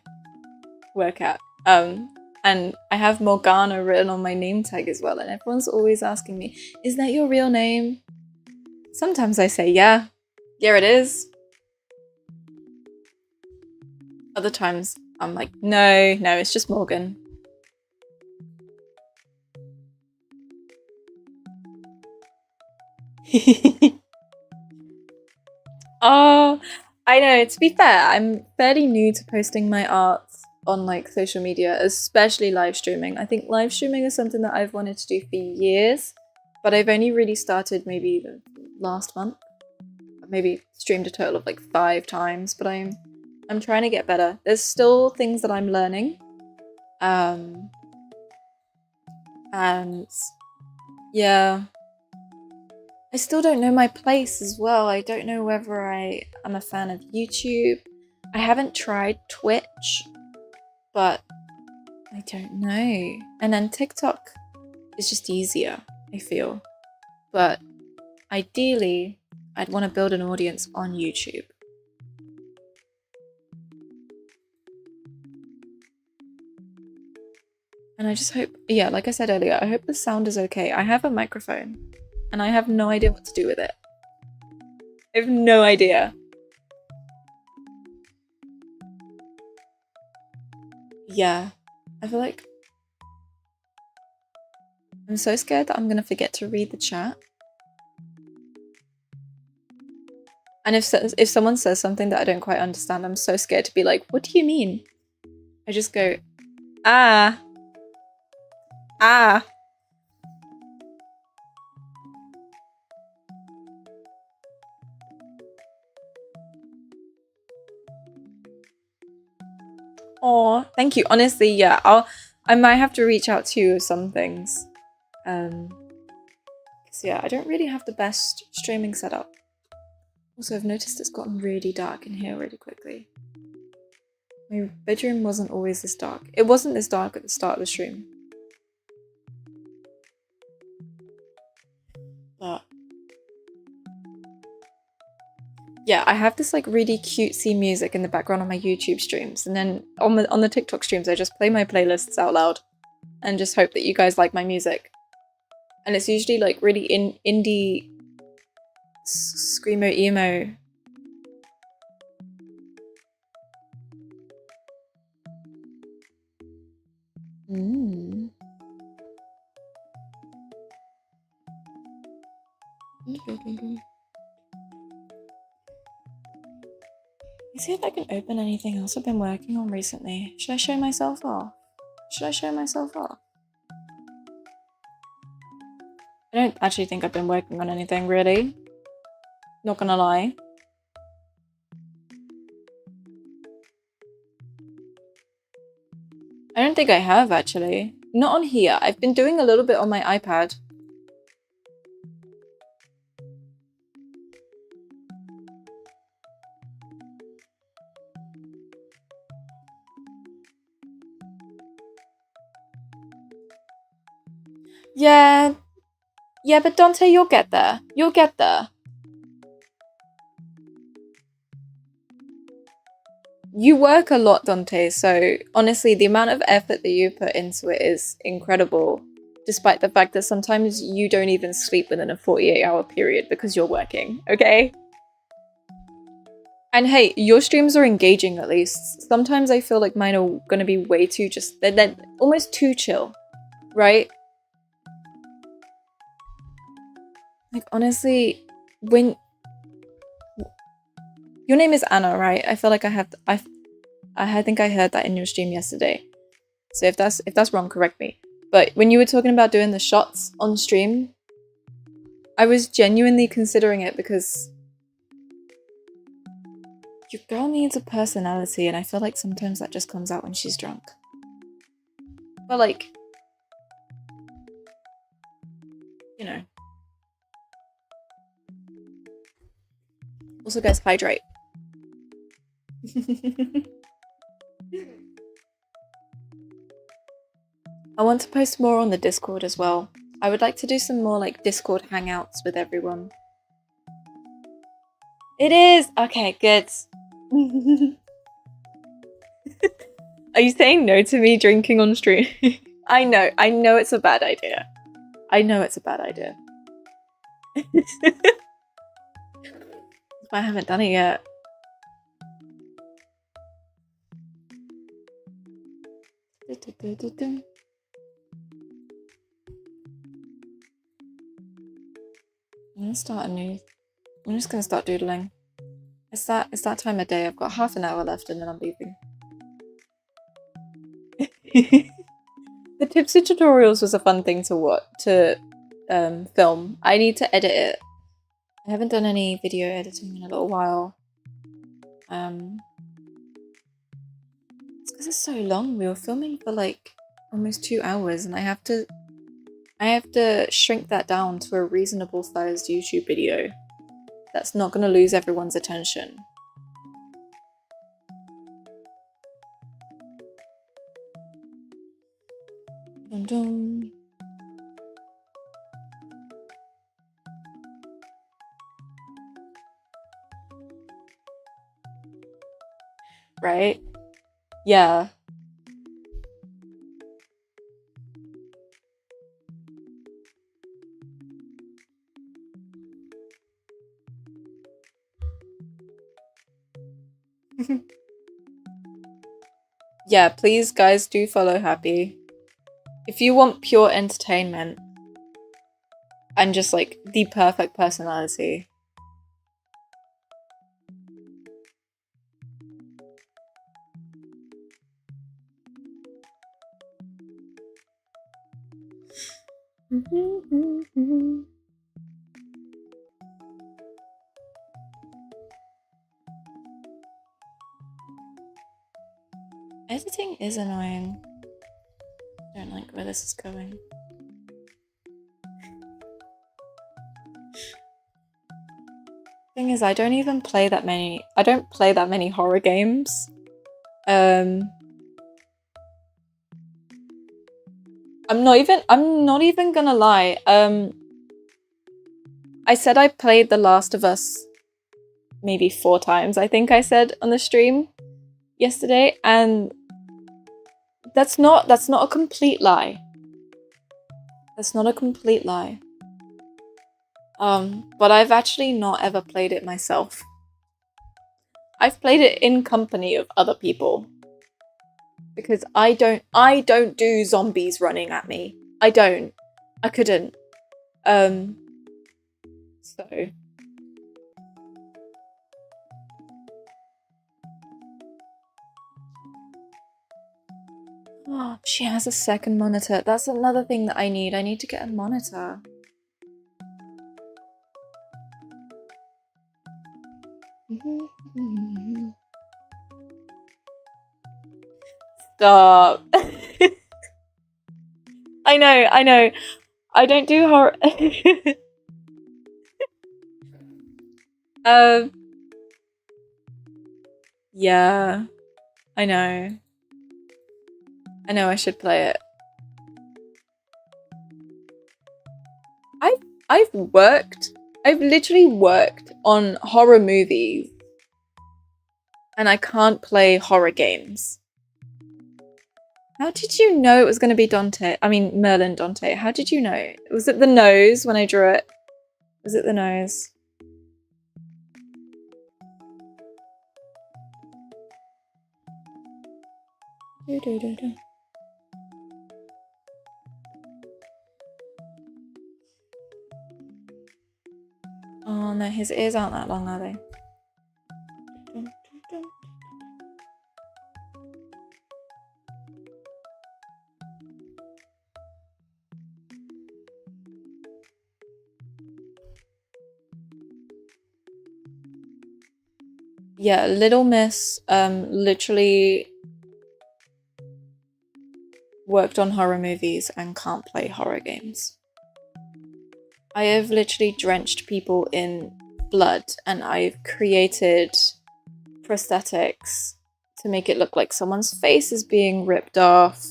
work at. And I have Morgana written on my name tag as well, and everyone's always asking me, "Is that your real name?" Sometimes I say, "Yeah, it is." Other times I'm like, "No, it's just Morgan." Oh, I know. To be fair, I'm fairly new to posting my art on like social media, especially live streaming. I think live streaming is something that I've wanted to do for years, but I've only really started maybe the last month. Maybe streamed a total of like 5 times, but I'm trying to get better. There's still things that I'm learning. And yeah, I still don't know my place as well. I don't know whether I am a fan of YouTube. I haven't tried Twitch, but I don't know. And then TikTok is just easier, I feel. But ideally, I'd want to build an audience on YouTube. And I just hope, yeah, like I said earlier, I hope the sound is okay. I have a microphone and I have no idea what to do with it. I have no idea. Yeah, I feel like I'm so scared that I'm gonna forget to read the chat. And if someone says something that I don't quite understand, I'm so scared to be like, what do you mean? I just go, ah. Oh, thank you. Honestly, yeah, I might have to reach out to you with some things. So yeah, I don't really have the best streaming setup. Also, I've noticed it's gotten really dark in here really quickly. My bedroom wasn't always this dark. It wasn't this dark at the start of the stream. But yeah, I have this like really cutesy music in the background on my YouTube streams, and then on the TikTok streams I just play my playlists out loud and just hope that you guys like my music. And it's usually like really indie screamo emo. Let's see if I can open anything else I've been working on recently. Should I show myself off? Should I show myself off? I don't actually think I've been working on anything really. Not gonna lie. I don't think I have actually. Not on here. I've been doing a little bit on my iPad. Yeah. Yeah, but Dante, you'll get there. You'll get there. You work a lot, Dante, so honestly, the amount of effort that you put into it is incredible, despite the fact that sometimes you don't even sleep within a 48-hour period because you're working, okay? And hey, your streams are engaging at least. Sometimes I feel like mine are gonna be way too they're almost too chill, right? Like, honestly, when... Your name is Anna, right? I feel like I think I heard that in your stream yesterday. So if that's wrong, correct me. But when you were talking about doing the shots on stream, I was genuinely considering it because your girl needs a personality, and I feel like sometimes that just comes out when she's drunk. But like, you know. Also, guys, hydrate. I want to post more on the Discord as well. I would like to do some more like Discord hangouts with everyone. It is! Okay, good. Are you saying no to me drinking on stream? I know it's a bad idea. I know it's a bad idea. I haven't done it yet. I'm just gonna start doodling. It's that time of day. I've got half an hour left and then I'm leaving. The Tipsy tutorials was a fun thing to film. I need to edit it. I haven't done any video editing in a little while. It's because it's so long. We were filming for like almost 2 hours, and I have to shrink that down to a reasonable sized YouTube video that's not gonna lose everyone's attention. Dun dun. Right? Yeah. Yeah, please guys do follow Happy. If you want pure entertainment and just like the perfect personality. Editing is annoying. Don't like where this is going. Thing is, I don't even play that many. I don't play that many horror games. I'm not even gonna lie. I said I played The Last of Us maybe 4 times, I think I said on the stream yesterday, and that's not a complete lie. That's not a complete lie. But I've actually not ever played it myself. I've played it in company of other people. Because I don't do zombies running at me. I don't. I couldn't. So. Oh, she has a second monitor. That's another thing that I need. I need to get a monitor. Stop. I know. I don't do horror. Yeah. I know I should play it. I've literally worked on horror movies. And I can't play horror games. How did you know it was going to be Dante? I mean, Merlin Dante. How did you know? Was it the nose when I drew it? Was it the nose? Oh no, his ears aren't that long, are they? Yeah, Little Miss literally worked on horror movies and can't play horror games. I have literally drenched people in blood and I've created prosthetics to make it look like someone's face is being ripped off.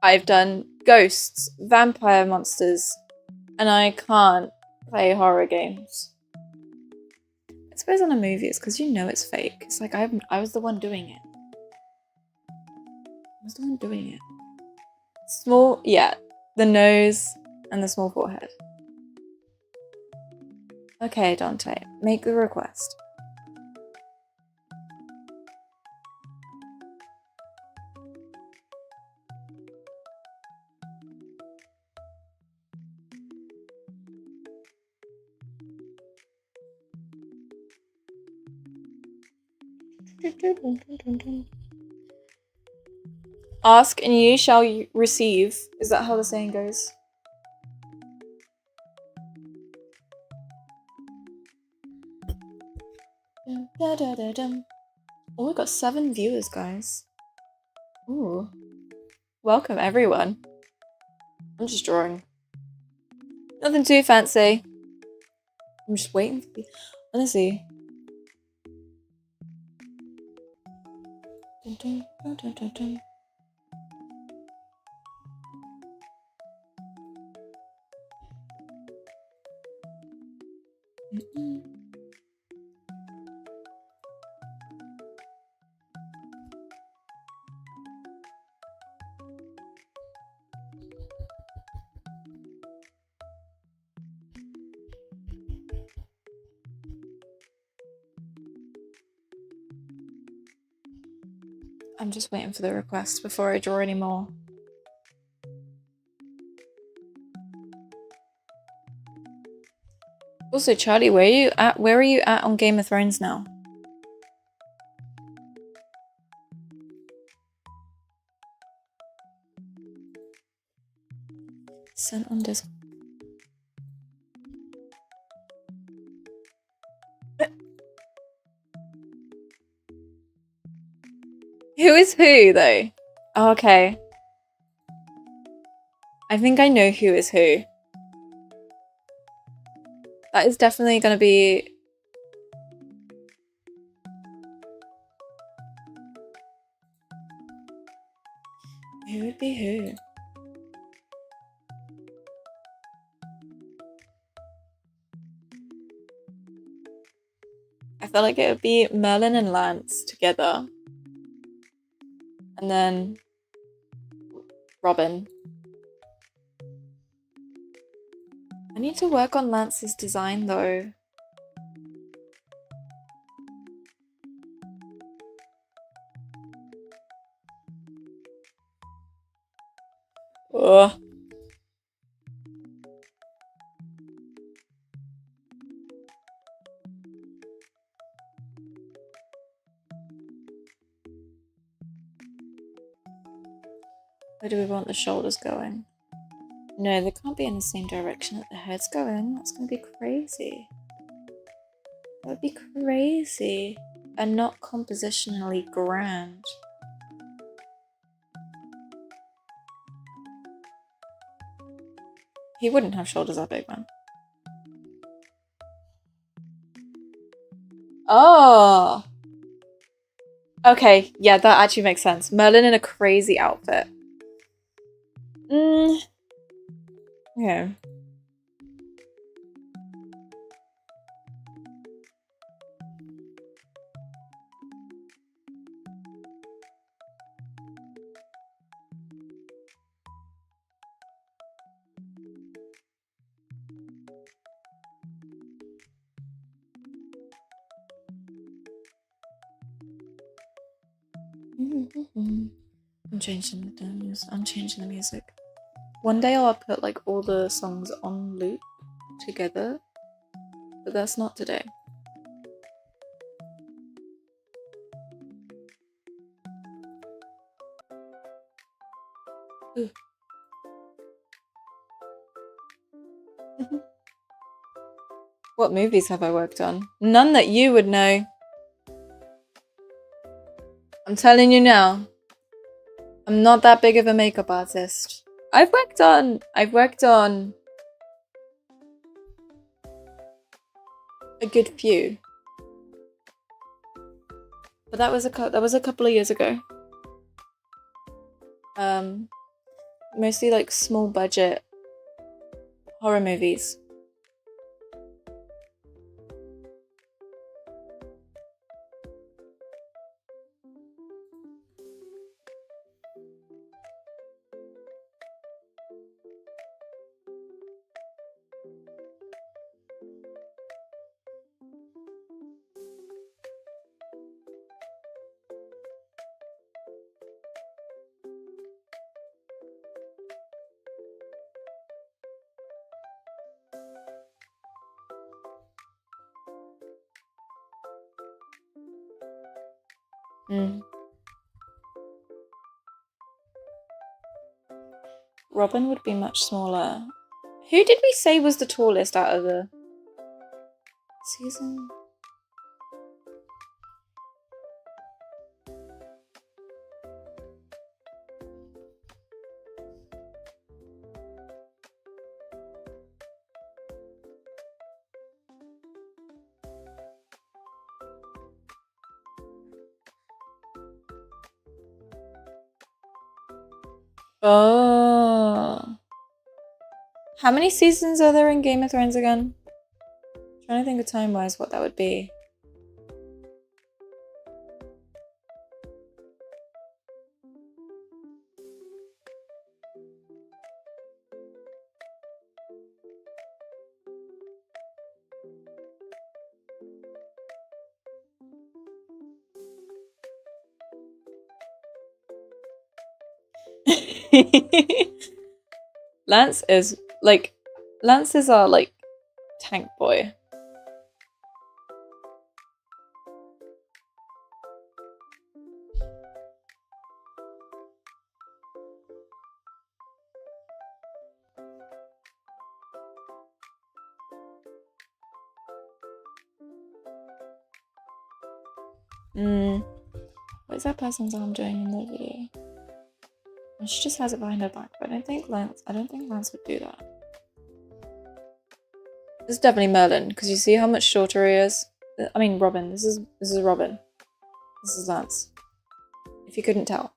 I've done ghosts, vampire monsters, and I can't play horror games. I suppose on a movie it's because you know it's fake. It's like I was the one doing it. I was the one doing it. Small, yeah, the nose and the small forehead. Okay, Dante, make the request. Ask and ye shall receive. Is that how the saying goes? Oh, we got 7 viewers, guys. Ooh. Welcome, everyone. I'm just drawing. Nothing too fancy. I'm just waiting for the... Let's see. Dun, dun, dun, dun, dun. I'm just waiting for the request before I draw any more. Also, Charlie, where are you at? Where are you at on Game of Thrones now? Sent on Discord. Who is who, though? Oh, okay. I think I know who is who. That is definitely gonna be... Who would be who? I feel like it would be Merlin and Lance together. And then Robin. I need to work on Lance's design though. Ugh. Where do we want the shoulders going? No, they can't be in the same direction that the head's going. That's gonna be crazy. That would be crazy. And not compositionally grand. He wouldn't have shoulders that big, man. Oh! Okay, yeah, that actually makes sense. Merlin in a crazy outfit. Okay. I'm changing the music. One day I'll put like all the songs on loop together, but that's not today. What movies have I worked on? None that you would know. I'm telling you now. I'm not that big of a makeup artist. I've worked on a good few. But that was a couple of years ago. Mostly like small budget horror movies. Robin would be much smaller. Who did we say was the tallest out of the season? Oh. How many seasons are there in Game of Thrones again? I'm trying to think of time-wise what that would be. Lance is our like tank boy. What is that person's arm doing in the video? she just has it behind her back, but I don't think Lance would do that. This is definitely Merlin, because you see how much shorter he is. I mean Robin. This is Robin. This is Lance. If you couldn't tell.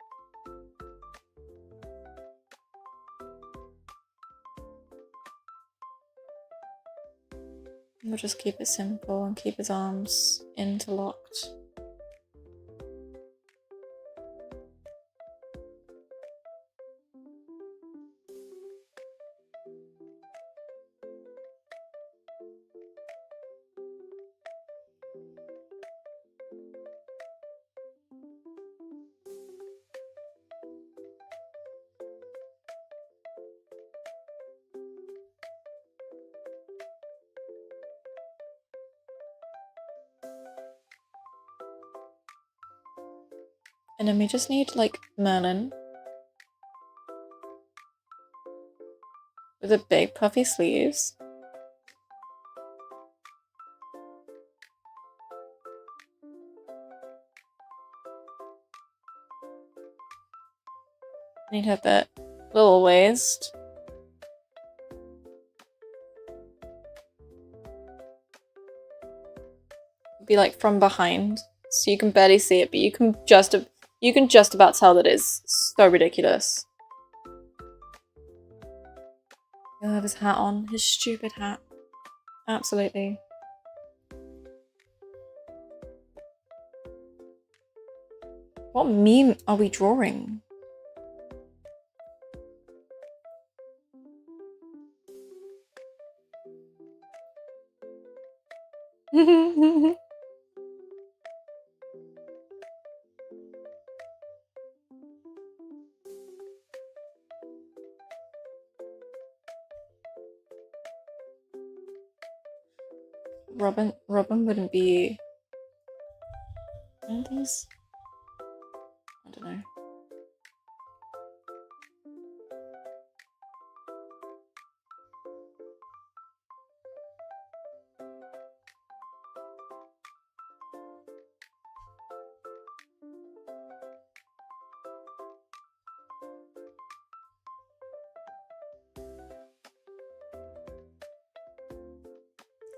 We'll just keep it simple and keep his arms interlocked. And then we just need like Merlin with the big puffy sleeves. Need her bit little waist. Be like from behind, so you can barely see it, but you can just about tell that it's so ridiculous. He'll have his hat on, his stupid hat. Absolutely. What meme are we drawing? Robin wouldn't be. I don't know.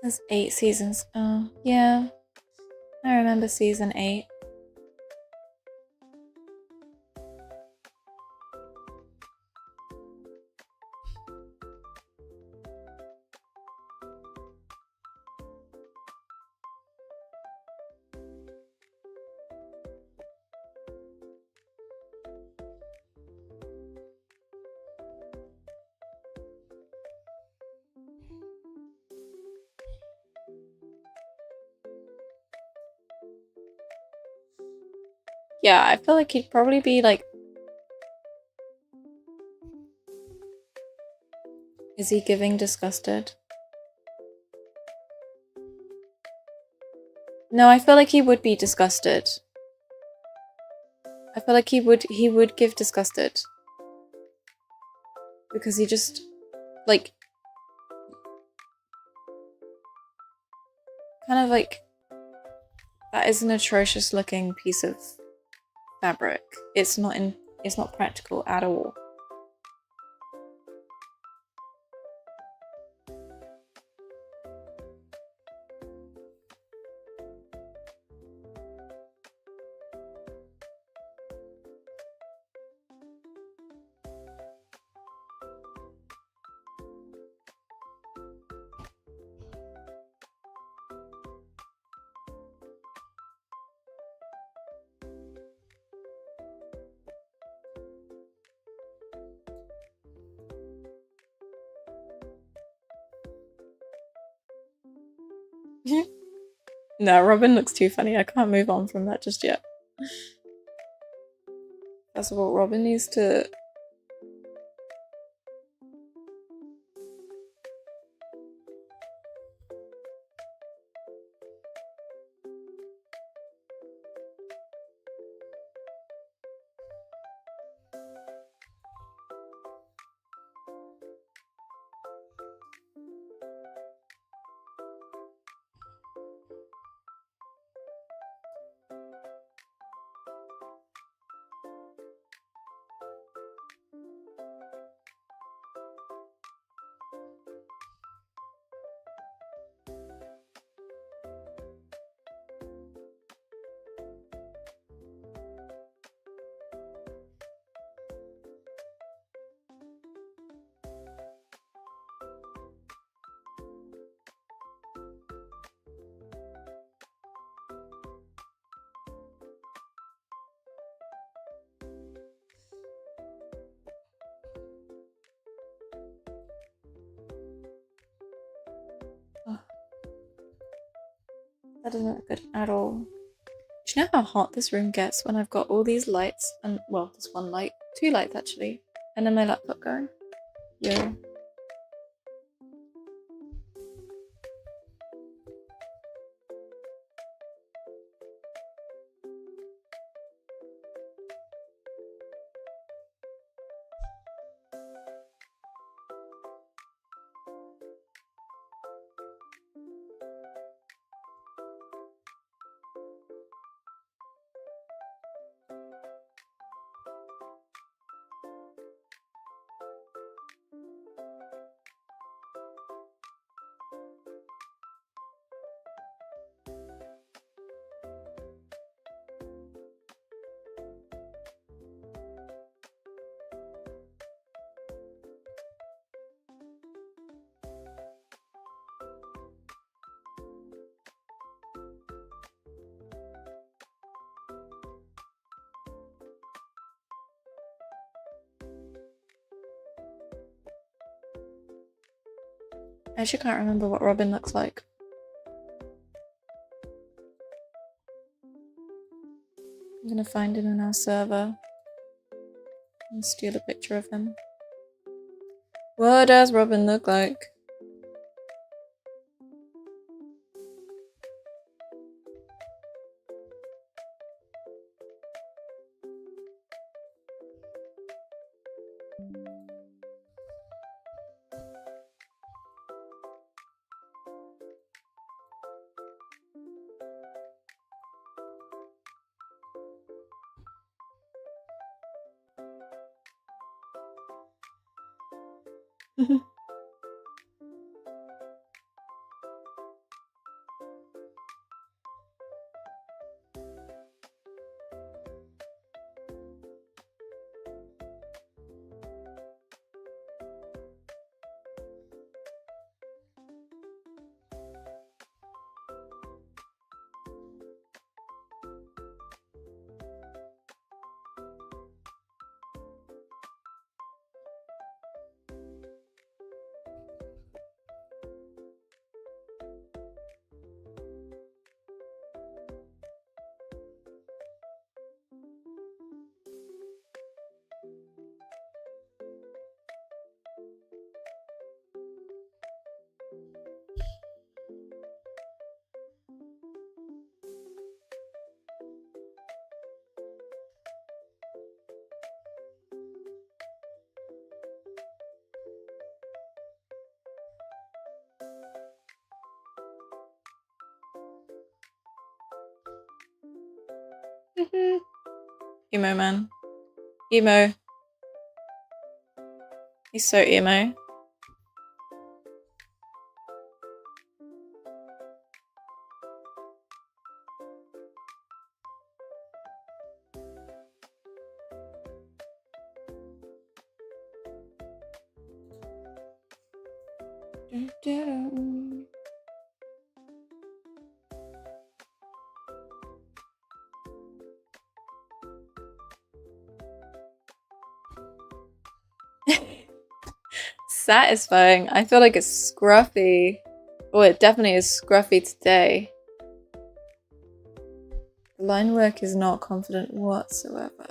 There's 8 seasons. Oh, yeah. I remember season 8. Yeah, I feel like he'd probably be like... Is he giving disgusted? No, I feel like he would be disgusted. I feel like he would give disgusted. Because he just, like... Kind of like... That is an atrocious looking piece of fabric. It's not practical at all. No, Robin looks too funny. I can't move on from that just yet. First of all, Robin needs to... That doesn't look good at all. Do you know how hot this room gets when I've got all these lights and, well, this one light, 2 lights actually, and then my laptop going? Yo. I actually can't remember what Robin looks like. I'm gonna find him in our server and steal a picture of him. What does Robin look like? Emo man. Emo. He's so emo. Satisfying. I feel like it's scruffy. Oh, it definitely is scruffy today. The line work is not confident whatsoever.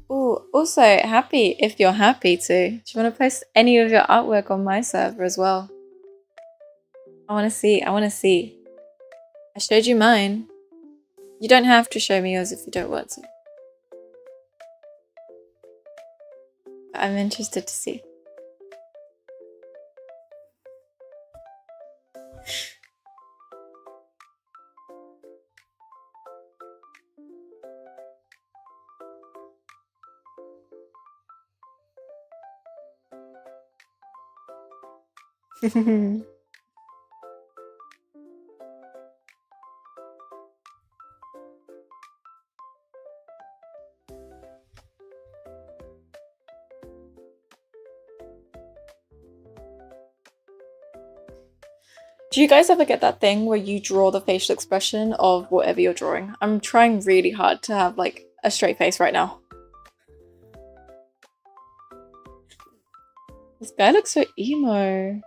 Oh, also happy if you're happy to. Do you want to post any of your artwork on my server as well? I want to see. I want to see. I showed you mine. You don't have to show me yours if you don't want to. But I'm interested to see. Do you guys ever get that thing where you draw the facial expression of whatever you're drawing? I'm trying really hard to have like a straight face right now. This guy looks so emo.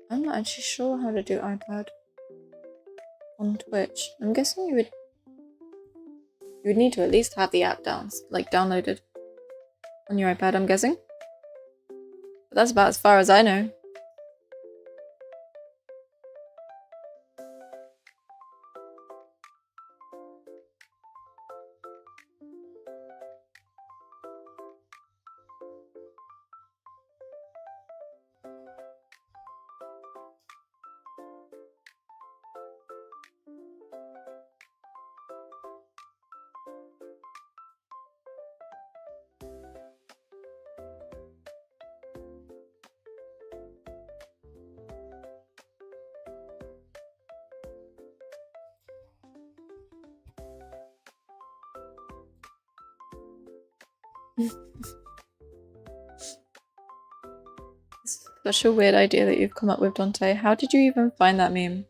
I'm not actually sure how to do iPad on Twitch. I'm guessing you would need to at least have the app downloaded on your iPad, I'm guessing. But that's about as far as I know. It's such a weird idea that you've come up with, Dante. How did you even find that meme?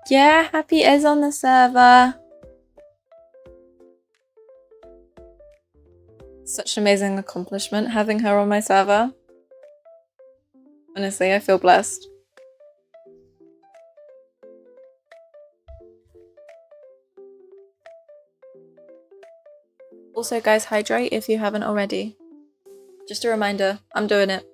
Yeah, Happy is on the server. Such an amazing accomplishment having her on my server. Honestly, I feel blessed. Also, guys, hydrate if you haven't already. Just a reminder, I'm doing it.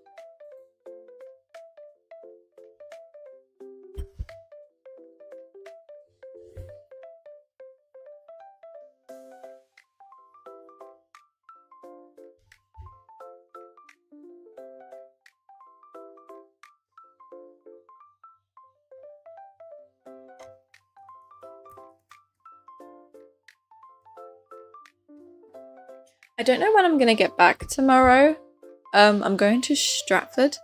I don't know when I'm gonna get back tomorrow. I'm going to Stratford,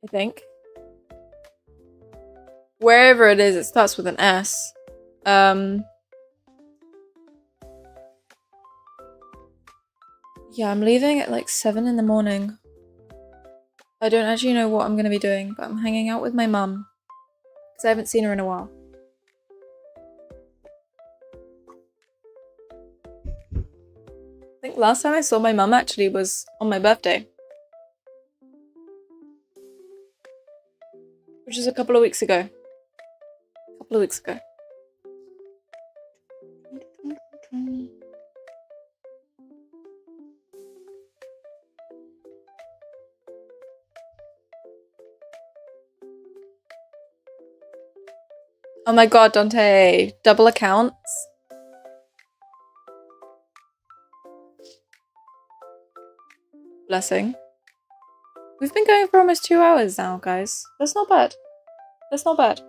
I think. Wherever it is, it starts with an S. Yeah, I'm leaving at like 7 in the morning. I don't actually know what I'm gonna be doing, but I'm hanging out with my mum because I haven't seen her in a while. I think last time I saw my mum actually was on my birthday, which is a couple of weeks ago. Oh my god, Dante. Double accounts? Blessing. We've been going for almost 2 hours now, guys. That's not bad. That's not bad.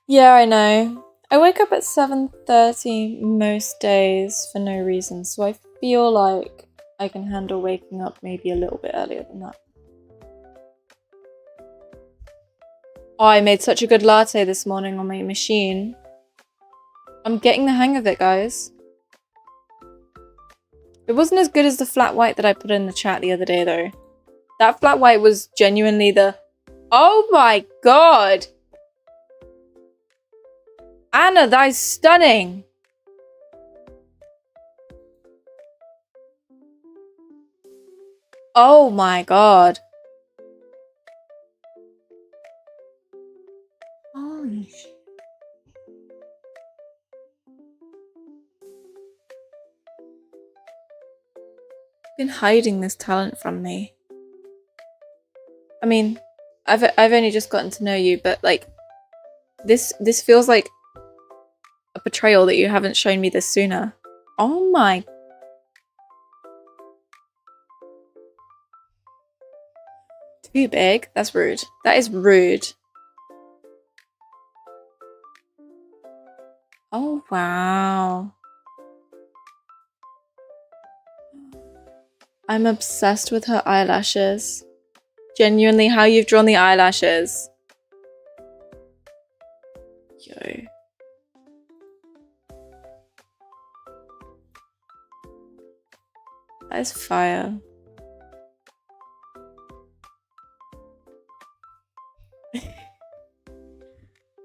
Yeah, I know. I wake up at 7:30 most days for no reason, so I feel like I can handle waking up maybe a little bit earlier than that. Oh, I made such a good latte this morning on my machine. I'm getting the hang of it, guys. It wasn't as good as the flat white that I put in the chat the other day, though. That flat white was genuinely the... Oh my god! Anna, that is stunning. Oh my god. Holy shit. Been hiding this talent from me. I mean, I've only just gotten to know you, but like this feels like a betrayal that you haven't shown me this sooner. Oh my. Too big? That's rude. That is rude. Oh wow. I'm obsessed with her eyelashes. Genuinely, how you've drawn the eyelashes. Yo. That is fire.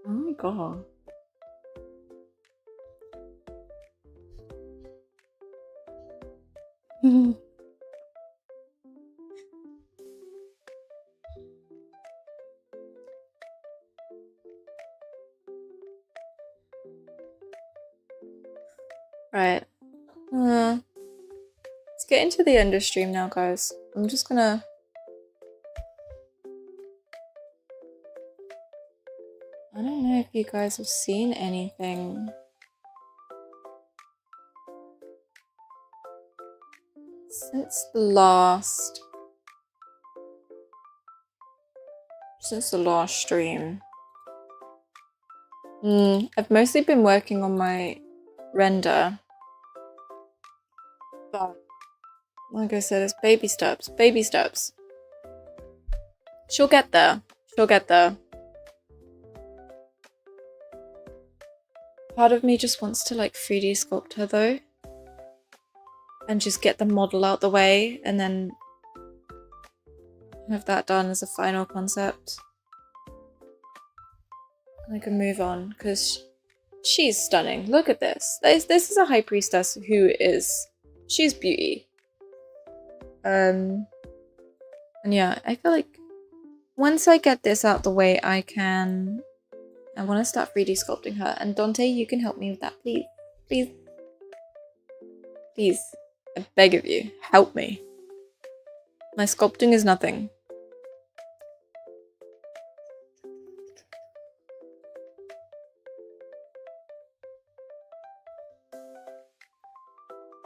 Oh my god. Right. Let's get into the end of stream now, guys. I'm just gonna... I don't know if you guys have seen anything. Since the last stream. I've mostly been working on my render. But like I said, it's baby steps. Baby steps. She'll get there. She'll get there. Part of me just wants to like 3D sculpt her though. And just get the model out the way and then have that done as a final concept. And I can move on because she's stunning. Look at this. This is a high priestess who is... She's beauty. And yeah, I feel like once I get this out the way, I want to start 3D sculpting her. And Dante, you can help me with that, please. Please. Please. I beg of you, help me. My sculpting is nothing.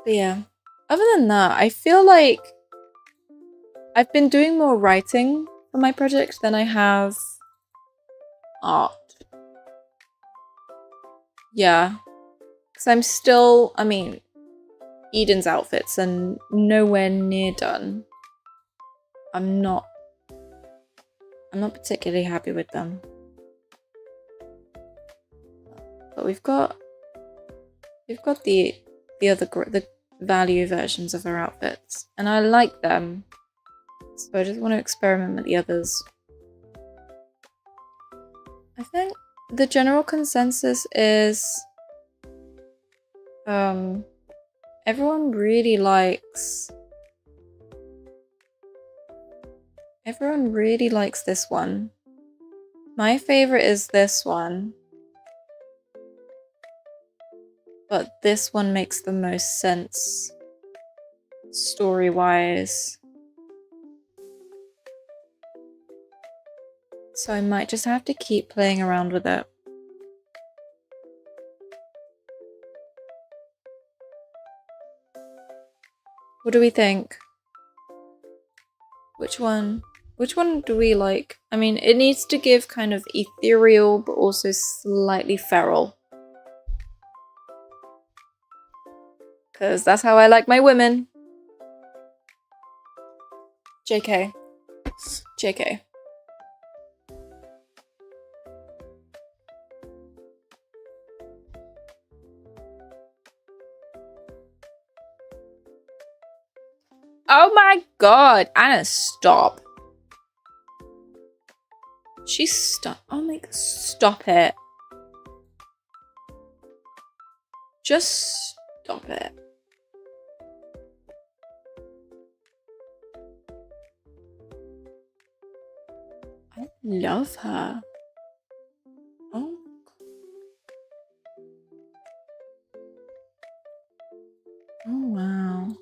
But yeah, other than that, I feel like I've been doing more writing for my project than I have art. Yeah, because I'm still, I mean, Eden's outfits are nowhere near done. I'm not particularly happy with them. But we've got the value versions of her outfits, and I like them. So I just want to experiment with the others. I think the general consensus is everyone really likes this one. My favorite is this one. But this one makes the most sense story-wise. So I might just have to keep playing around with it. What do we think? Which one do we like? I mean, it needs to give kind of ethereal, but also slightly feral. Because that's how I like my women. JK. JK. Oh my god! Anna, stop. She's stuck. Oh my god, stop it. Just stop it. I love her. Oh. Oh, wow.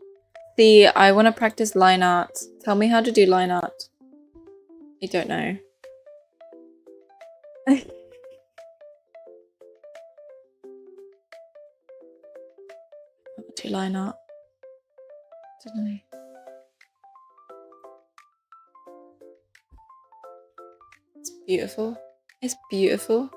See, I want to practice line art. Tell me how to do line art. I don't know. Do line art. Don't know. It's beautiful. It's beautiful.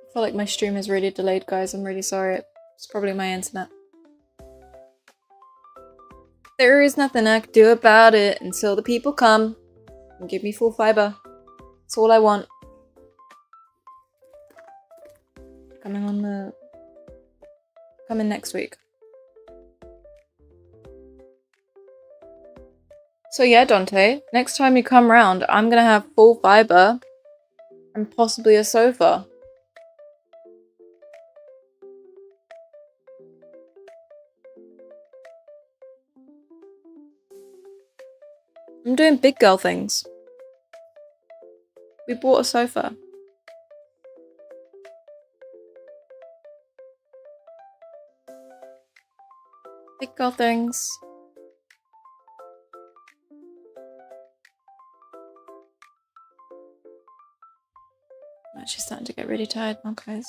I feel like my stream is really delayed, guys. I'm really sorry. It's probably my internet. There is nothing I can do about it until the people come and give me full fiber. That's all I want. Coming next week. So yeah, Dante, next time you come round, I'm gonna have full fiber and possibly a sofa. I'm doing big girl things. We bought a sofa. Big girl things. I'm actually starting to get really tired now, guys.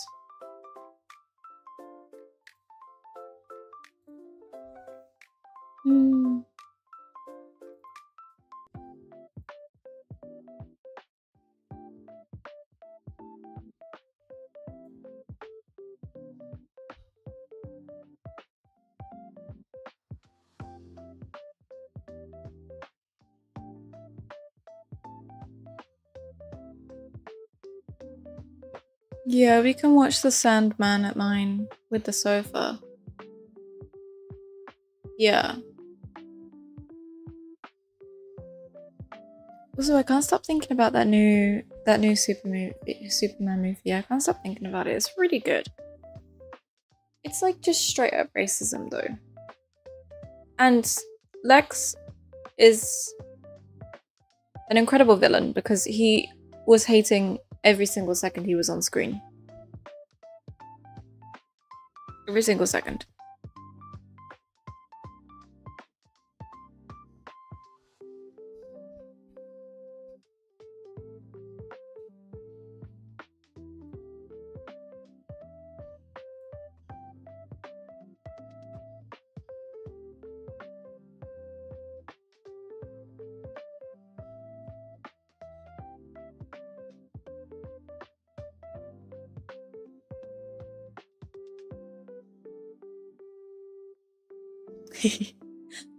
Yeah, we can watch The Sandman at mine with the sofa. Yeah. Also, I can't stop thinking about that new Superman movie. I can't stop thinking about it. It's really good. It's like just straight up racism though. And Lex is an incredible villain because he was hating every single second he was on screen. Every single second.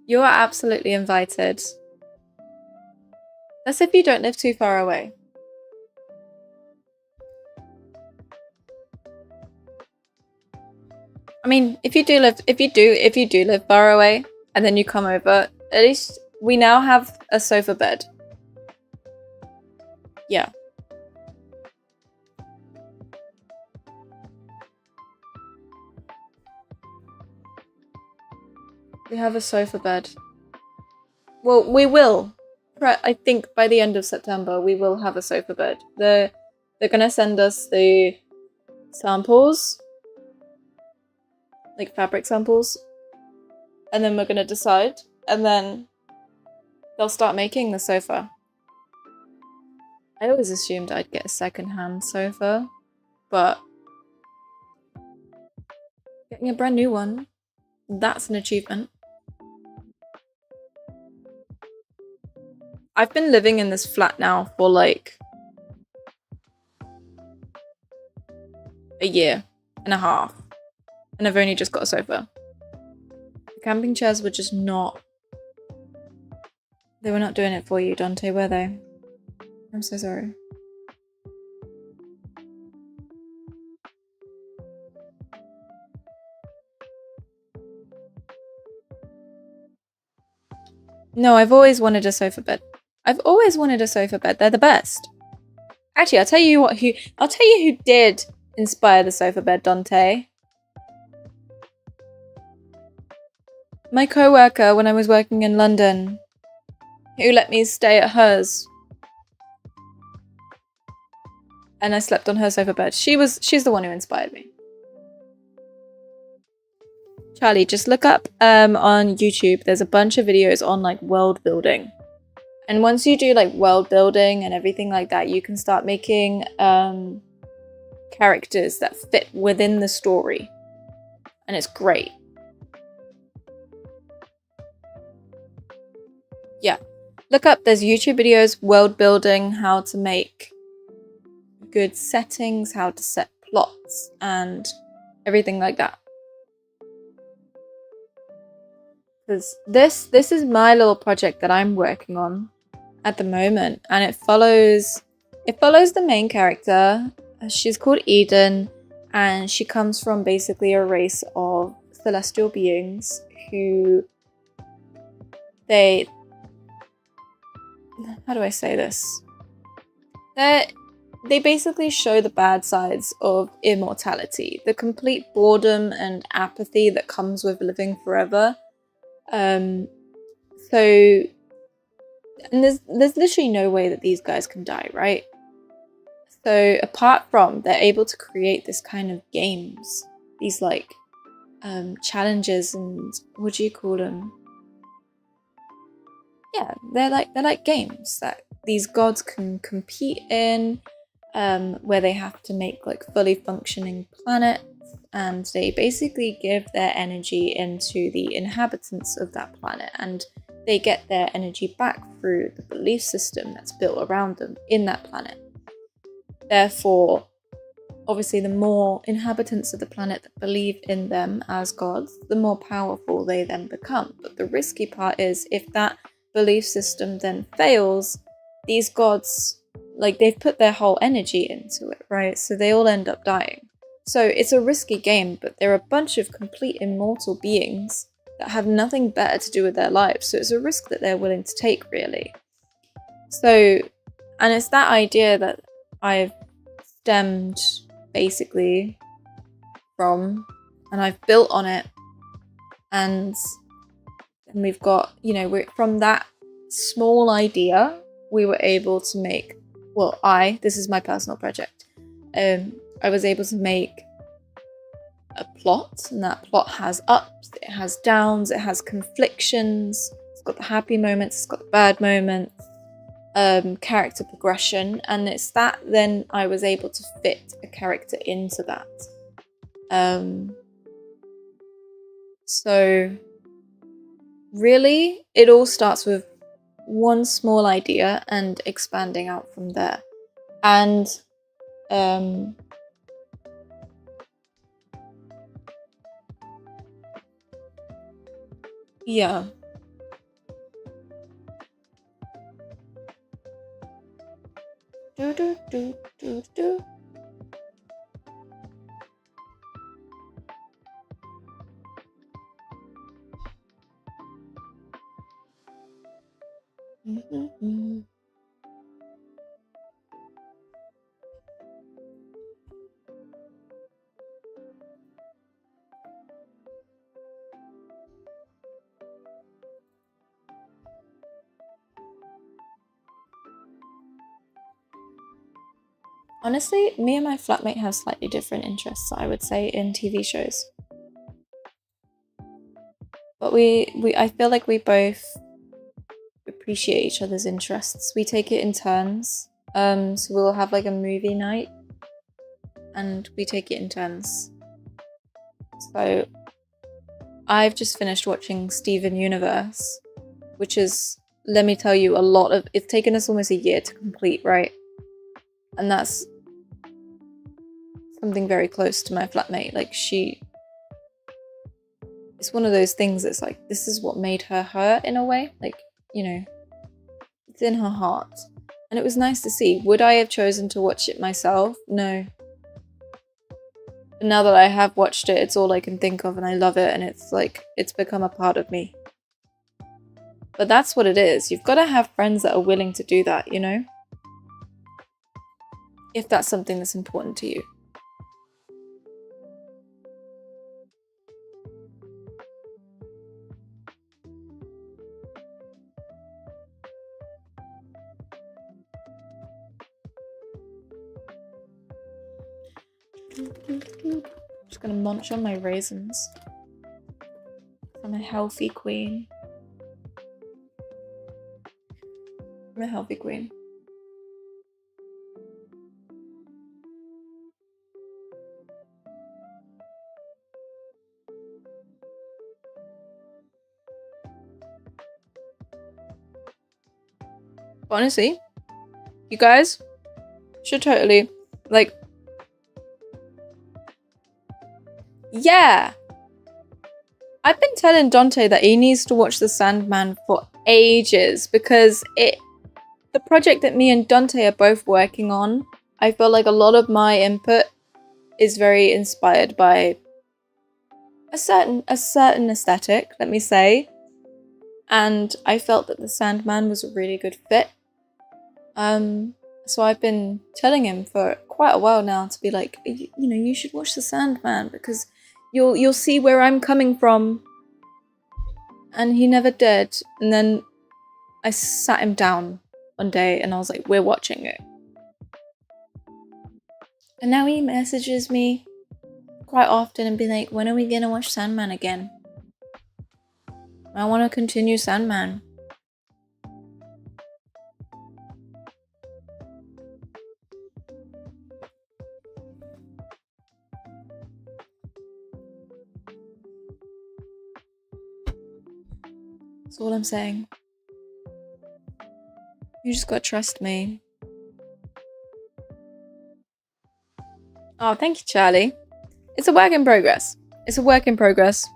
You are absolutely invited. That's if you don't live too far away. I mean, if you do live far away and then you come over, at least we now have a sofa bed. Yeah. We have a sofa bed. Well, we will. I think by the end of September, we will have a sofa bed. They're gonna send us the samples, like fabric samples, and then we're gonna decide, and then they'll start making the sofa. I always assumed I'd get a second-hand sofa, but getting a brand new one, that's an achievement. I've been living in this flat now for like a year and a half, and I've only just got a sofa. The camping chairs were just not... They were not doing it for you, Dante, were they? I'm so sorry. No, I've always wanted a sofa bed. I've always wanted a sofa bed. They're the best. Actually, I'll tell you who did inspire the sofa bed, Dante. My co-worker when I was working in London, who let me stay at hers. And I slept on her sofa bed. She's the one who inspired me. Charlie, just look up on YouTube. There's a bunch of videos on like world building. And once you do like world building and everything like that, you can start making characters that fit within the story. And it's great. Yeah. Look up, there's YouTube videos, world building, how to make good settings, how to set plots, and everything like that. Because this is my little project that I'm working on at the moment, and it follows the main character. She's called Eden, and she comes from basically a race of celestial beings who how do I say this? They basically show the bad sides of immortality, the complete boredom and apathy that comes with living forever. And there's literally no way that these guys can die, right? So apart from they're able to create this kind of games, these like challenges, and what do you call them? Yeah, they're like games that these gods can compete in, where they have to make like fully functioning planets, and they basically give their energy into the inhabitants of that planet, and they get their energy back through the belief system that's built around them in that planet. Therefore, obviously, the more inhabitants of the planet that believe in them as gods, the more powerful they then become. But the risky part is if that belief system then fails, these gods, like, they've put their whole energy into it, right? So they all end up dying. So it's a risky game, but they're a bunch of complete immortal beings that have nothing better to do with their lives. So it's a risk that they're willing to take, really. So, and it's that idea that I've stemmed basically from, and I've built on it, and we've got, you know, we're from that small idea we were able to make, well, this is my personal project, I was able to make a plot, and that plot has ups, it has downs, it has conflictions, it's got the happy moments, it's got the bad moments, character progression, and it's that then I was able to fit a character into that. So really, it all starts with one small idea and expanding out from there. And yeah. Do. Mm-hmm. Honestly, me and my flatmate have slightly different interests, I would say, in TV shows. But I feel like we both appreciate each other's interests. We take it in turns. So we'll have like a movie night, and we take it in turns. So I've just finished watching Steven Universe, which is, let me tell you, it's taken us almost a year to complete, right? And that's something very close to my flatmate. Like, it's one of those things that's like, this is what made her her in a way. Like, you know, it's in her heart. And it was nice to see. Would I have chosen to watch it myself? No. But now that I have watched it, it's all I can think of, and I love it, and it's like, it's become a part of me. But that's what it is. You've got to have friends that are willing to do that, you know? If that's something that's important to you. Just gonna munch on my raisins. I'm a healthy queen. I'm a healthy queen. Honestly, you guys should totally, like, yeah. I've been telling Dante that he needs to watch The Sandman for ages because the project that me and Dante are both working on, I feel like a lot of my input is very inspired by a certain aesthetic, let me say. And I felt that The Sandman was a really good fit. So I've been telling him for quite a while now to be like, you know, you should watch The Sandman because you'll see where I'm coming from. And he never did. And then I sat him down one day and I was like, we're watching it. And now he messages me quite often and be like, when are we gonna watch Sandman again? I want to continue Sandman. That's all I'm saying. You just gotta trust me. Oh, thank you, Charlie. It's a work in progress. It's a work in progress.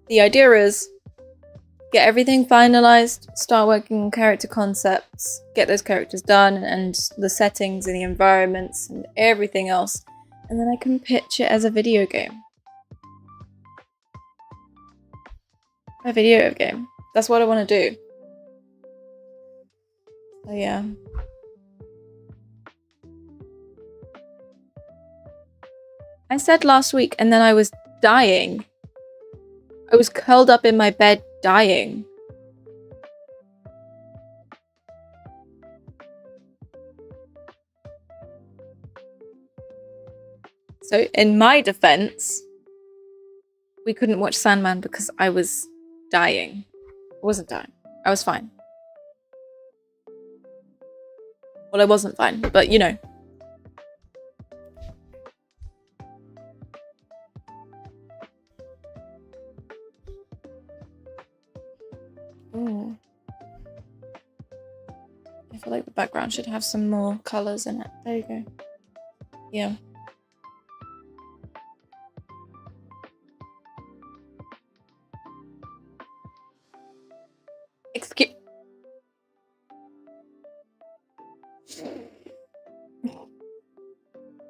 The idea is get everything finalized, start working on character concepts, get those characters done and the settings and the environments and everything else. And then I can pitch it as a video game. A video game. That's what I want to do. So yeah. I said last week and then I was dying. I was curled up in my bed dying. So in my defense, we couldn't watch Sandman because I was dying. I wasn't dying. I was fine. Well, I wasn't fine, but you know. Ooh. I feel like the background should have some more colours in it. There you go. Yeah. Excuse.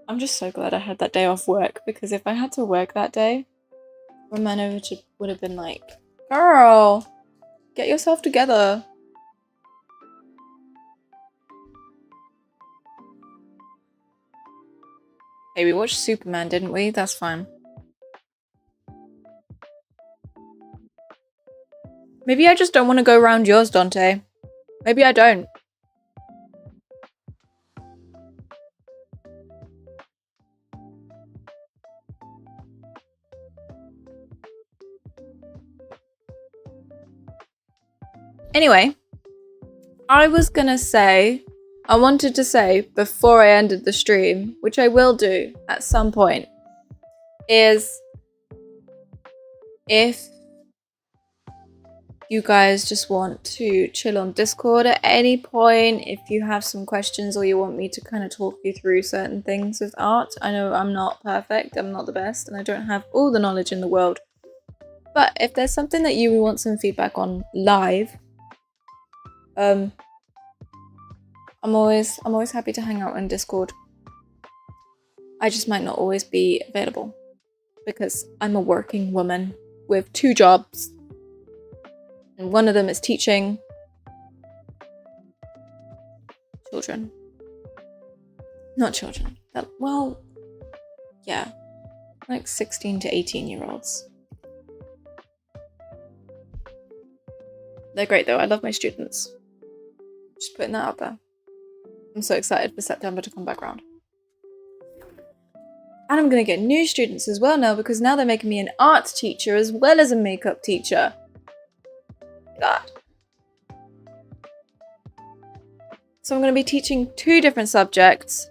I'm just so glad I had that day off work because if I had to work that day, my manager would have been like, girl, get yourself together. Hey, we watched Superman, didn't we? That's fine. Maybe I just don't want to go around yours, Dante. Maybe I don't. Anyway, I wanted to say before I ended the stream, which I will do at some point, is if you guys just want to chill on Discord at any point, if you have some questions or you want me to kind of talk you through certain things with art. I know I'm not perfect, I'm not the best, and I don't have all the knowledge in the world. But if there's something that you want some feedback on live, I'm always happy to hang out on Discord. I just might not always be available because I'm a working woman with 2 jobs And one of them is teaching children. Not children. Well, yeah. Like 16 to 18-year-olds. They're great though. I love my students. Just putting that out there. I'm so excited for September to come back around. And I'm going to get new students as well now, because now they're making me an art teacher as well as a makeup teacher. God. So I'm going to be teaching 2 different subjects.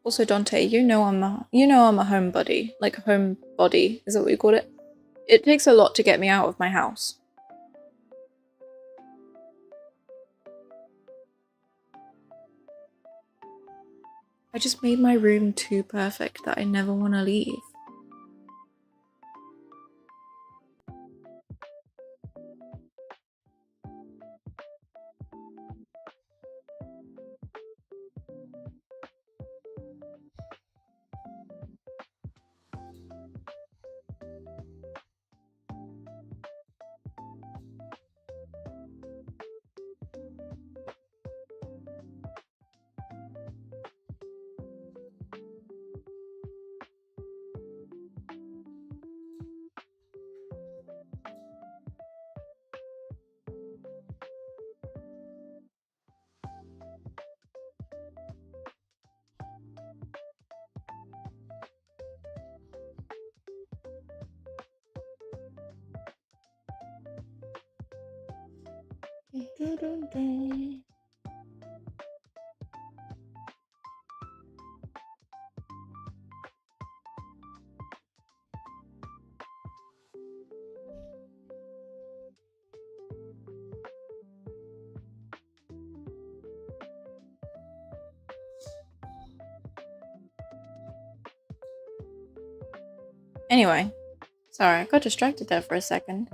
Also, Dante, you know I'm a homebody. Like a homebody, is that what you call it? It takes a lot to get me out of my house. I just made my room too perfect that I never want to leave. Anyway, sorry, I got distracted there for a second.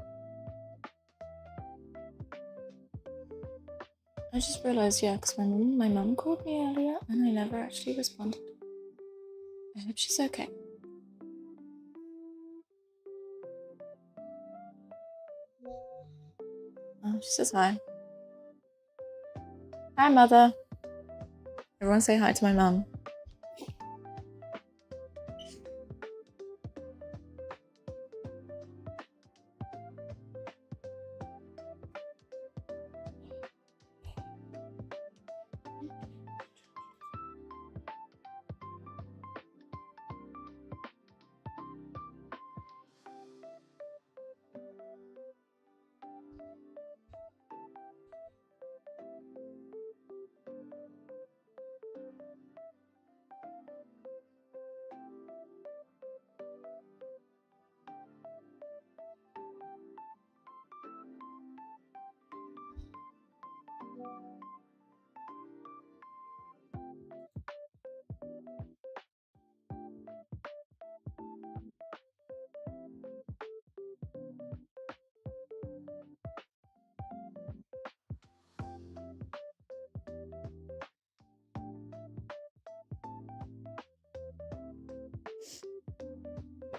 I just realized, yeah, because my mum called me earlier and I never actually responded. I hope she's okay. Oh, she says hi. Hi, Mother. Everyone say hi to my mum.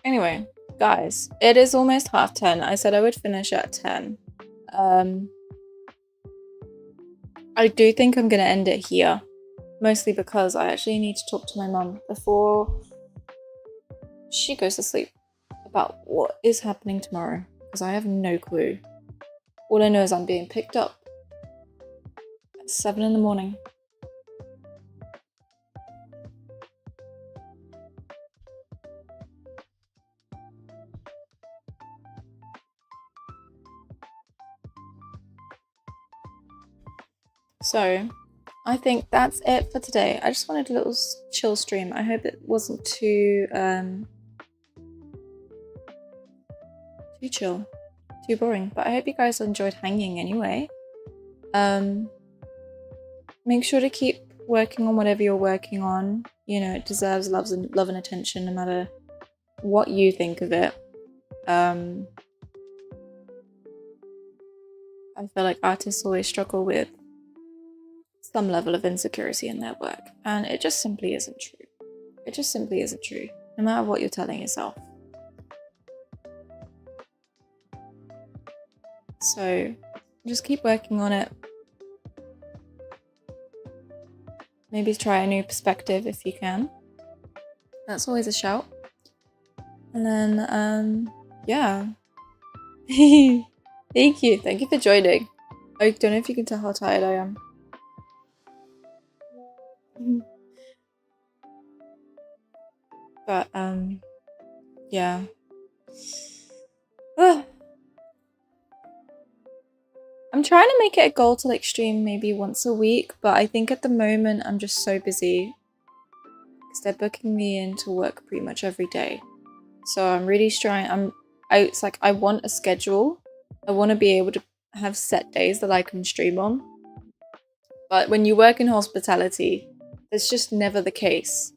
Anyway, guys, it is almost 10:30. I said I would finish at 10. I do think I'm going to end it here. Mostly because I actually need to talk to my mum before she goes to sleep about what is happening tomorrow. Because I have no clue. All I know is I'm being picked up at 7 in the morning. So, I think that's it for today. I just wanted a little chill stream. I hope it wasn't too chill, too boring. But I hope you guys enjoyed hanging anyway. Make sure to keep working on whatever you're working on. You know, it deserves love and attention no matter what you think of it. I feel like artists always struggle with some level of insecurity in their work, and it just simply isn't true. It just simply isn't true, no matter what you're telling yourself. So just keep working on it. Maybe try a new perspective if you can. That's always a shout. And then, yeah. Thank you for joining. I don't know if you can tell how tired I am. But, yeah. I'm trying to make it a goal to like stream maybe once a week, but I think at the moment I'm just so busy because they're booking me in to work pretty much every day. So I'm really trying. It's like I want a schedule. I want to be able to have set days that I can stream on. But when you work in hospitality, it's just never the case.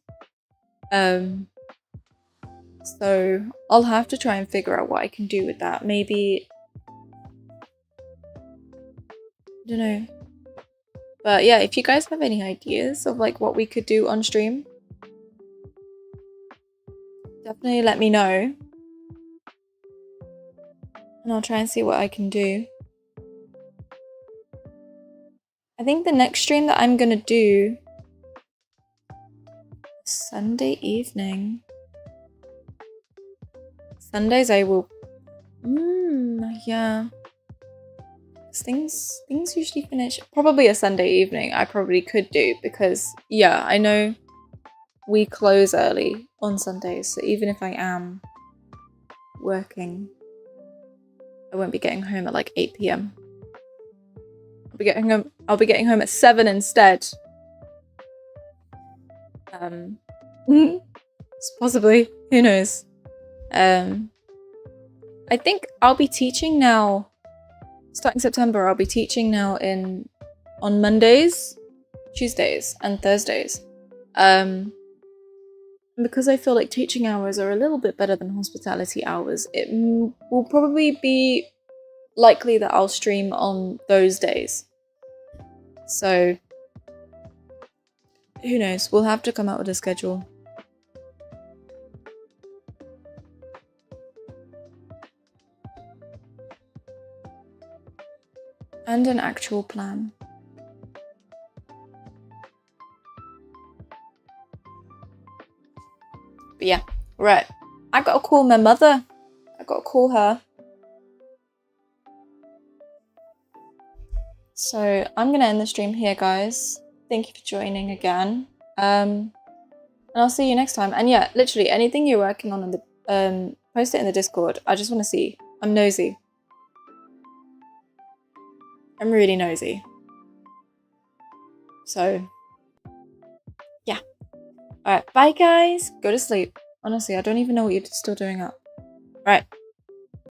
So I'll have to try and figure out what I can do with that. Maybe, I don't know. But yeah, if you guys have any ideas of like what we could do on stream, definitely let me know. And I'll try and see what I can do. I think the next stream that I'm gonna do Sunday evening. Sundays I will yeah. Things usually finish probably a Sunday evening. I probably could do because yeah, I know we close early on Sundays, so even if I am working, I won't be getting home at like 8 p.m. I'll be getting home at 7 instead. Possibly, who knows. I think I'll be teaching now. Starting September, I'll be teaching now on Mondays, Tuesdays, and Thursdays. Because I feel like teaching hours are a little bit better than hospitality hours, it will probably be likely that I'll stream on those days. So, who knows? We'll have to come up with a schedule. And an actual plan. But yeah, right. I gotta call my mother. I gotta call her. So I'm gonna end the stream here, guys. Thank you for joining again. And I'll see you next time. And yeah, literally anything you're working on in the post it in the Discord. I just want to see. I'm nosy. I'm really nosy. So yeah. Alright, bye guys. Go to sleep. Honestly, I don't even know what you're still doing up. Alright.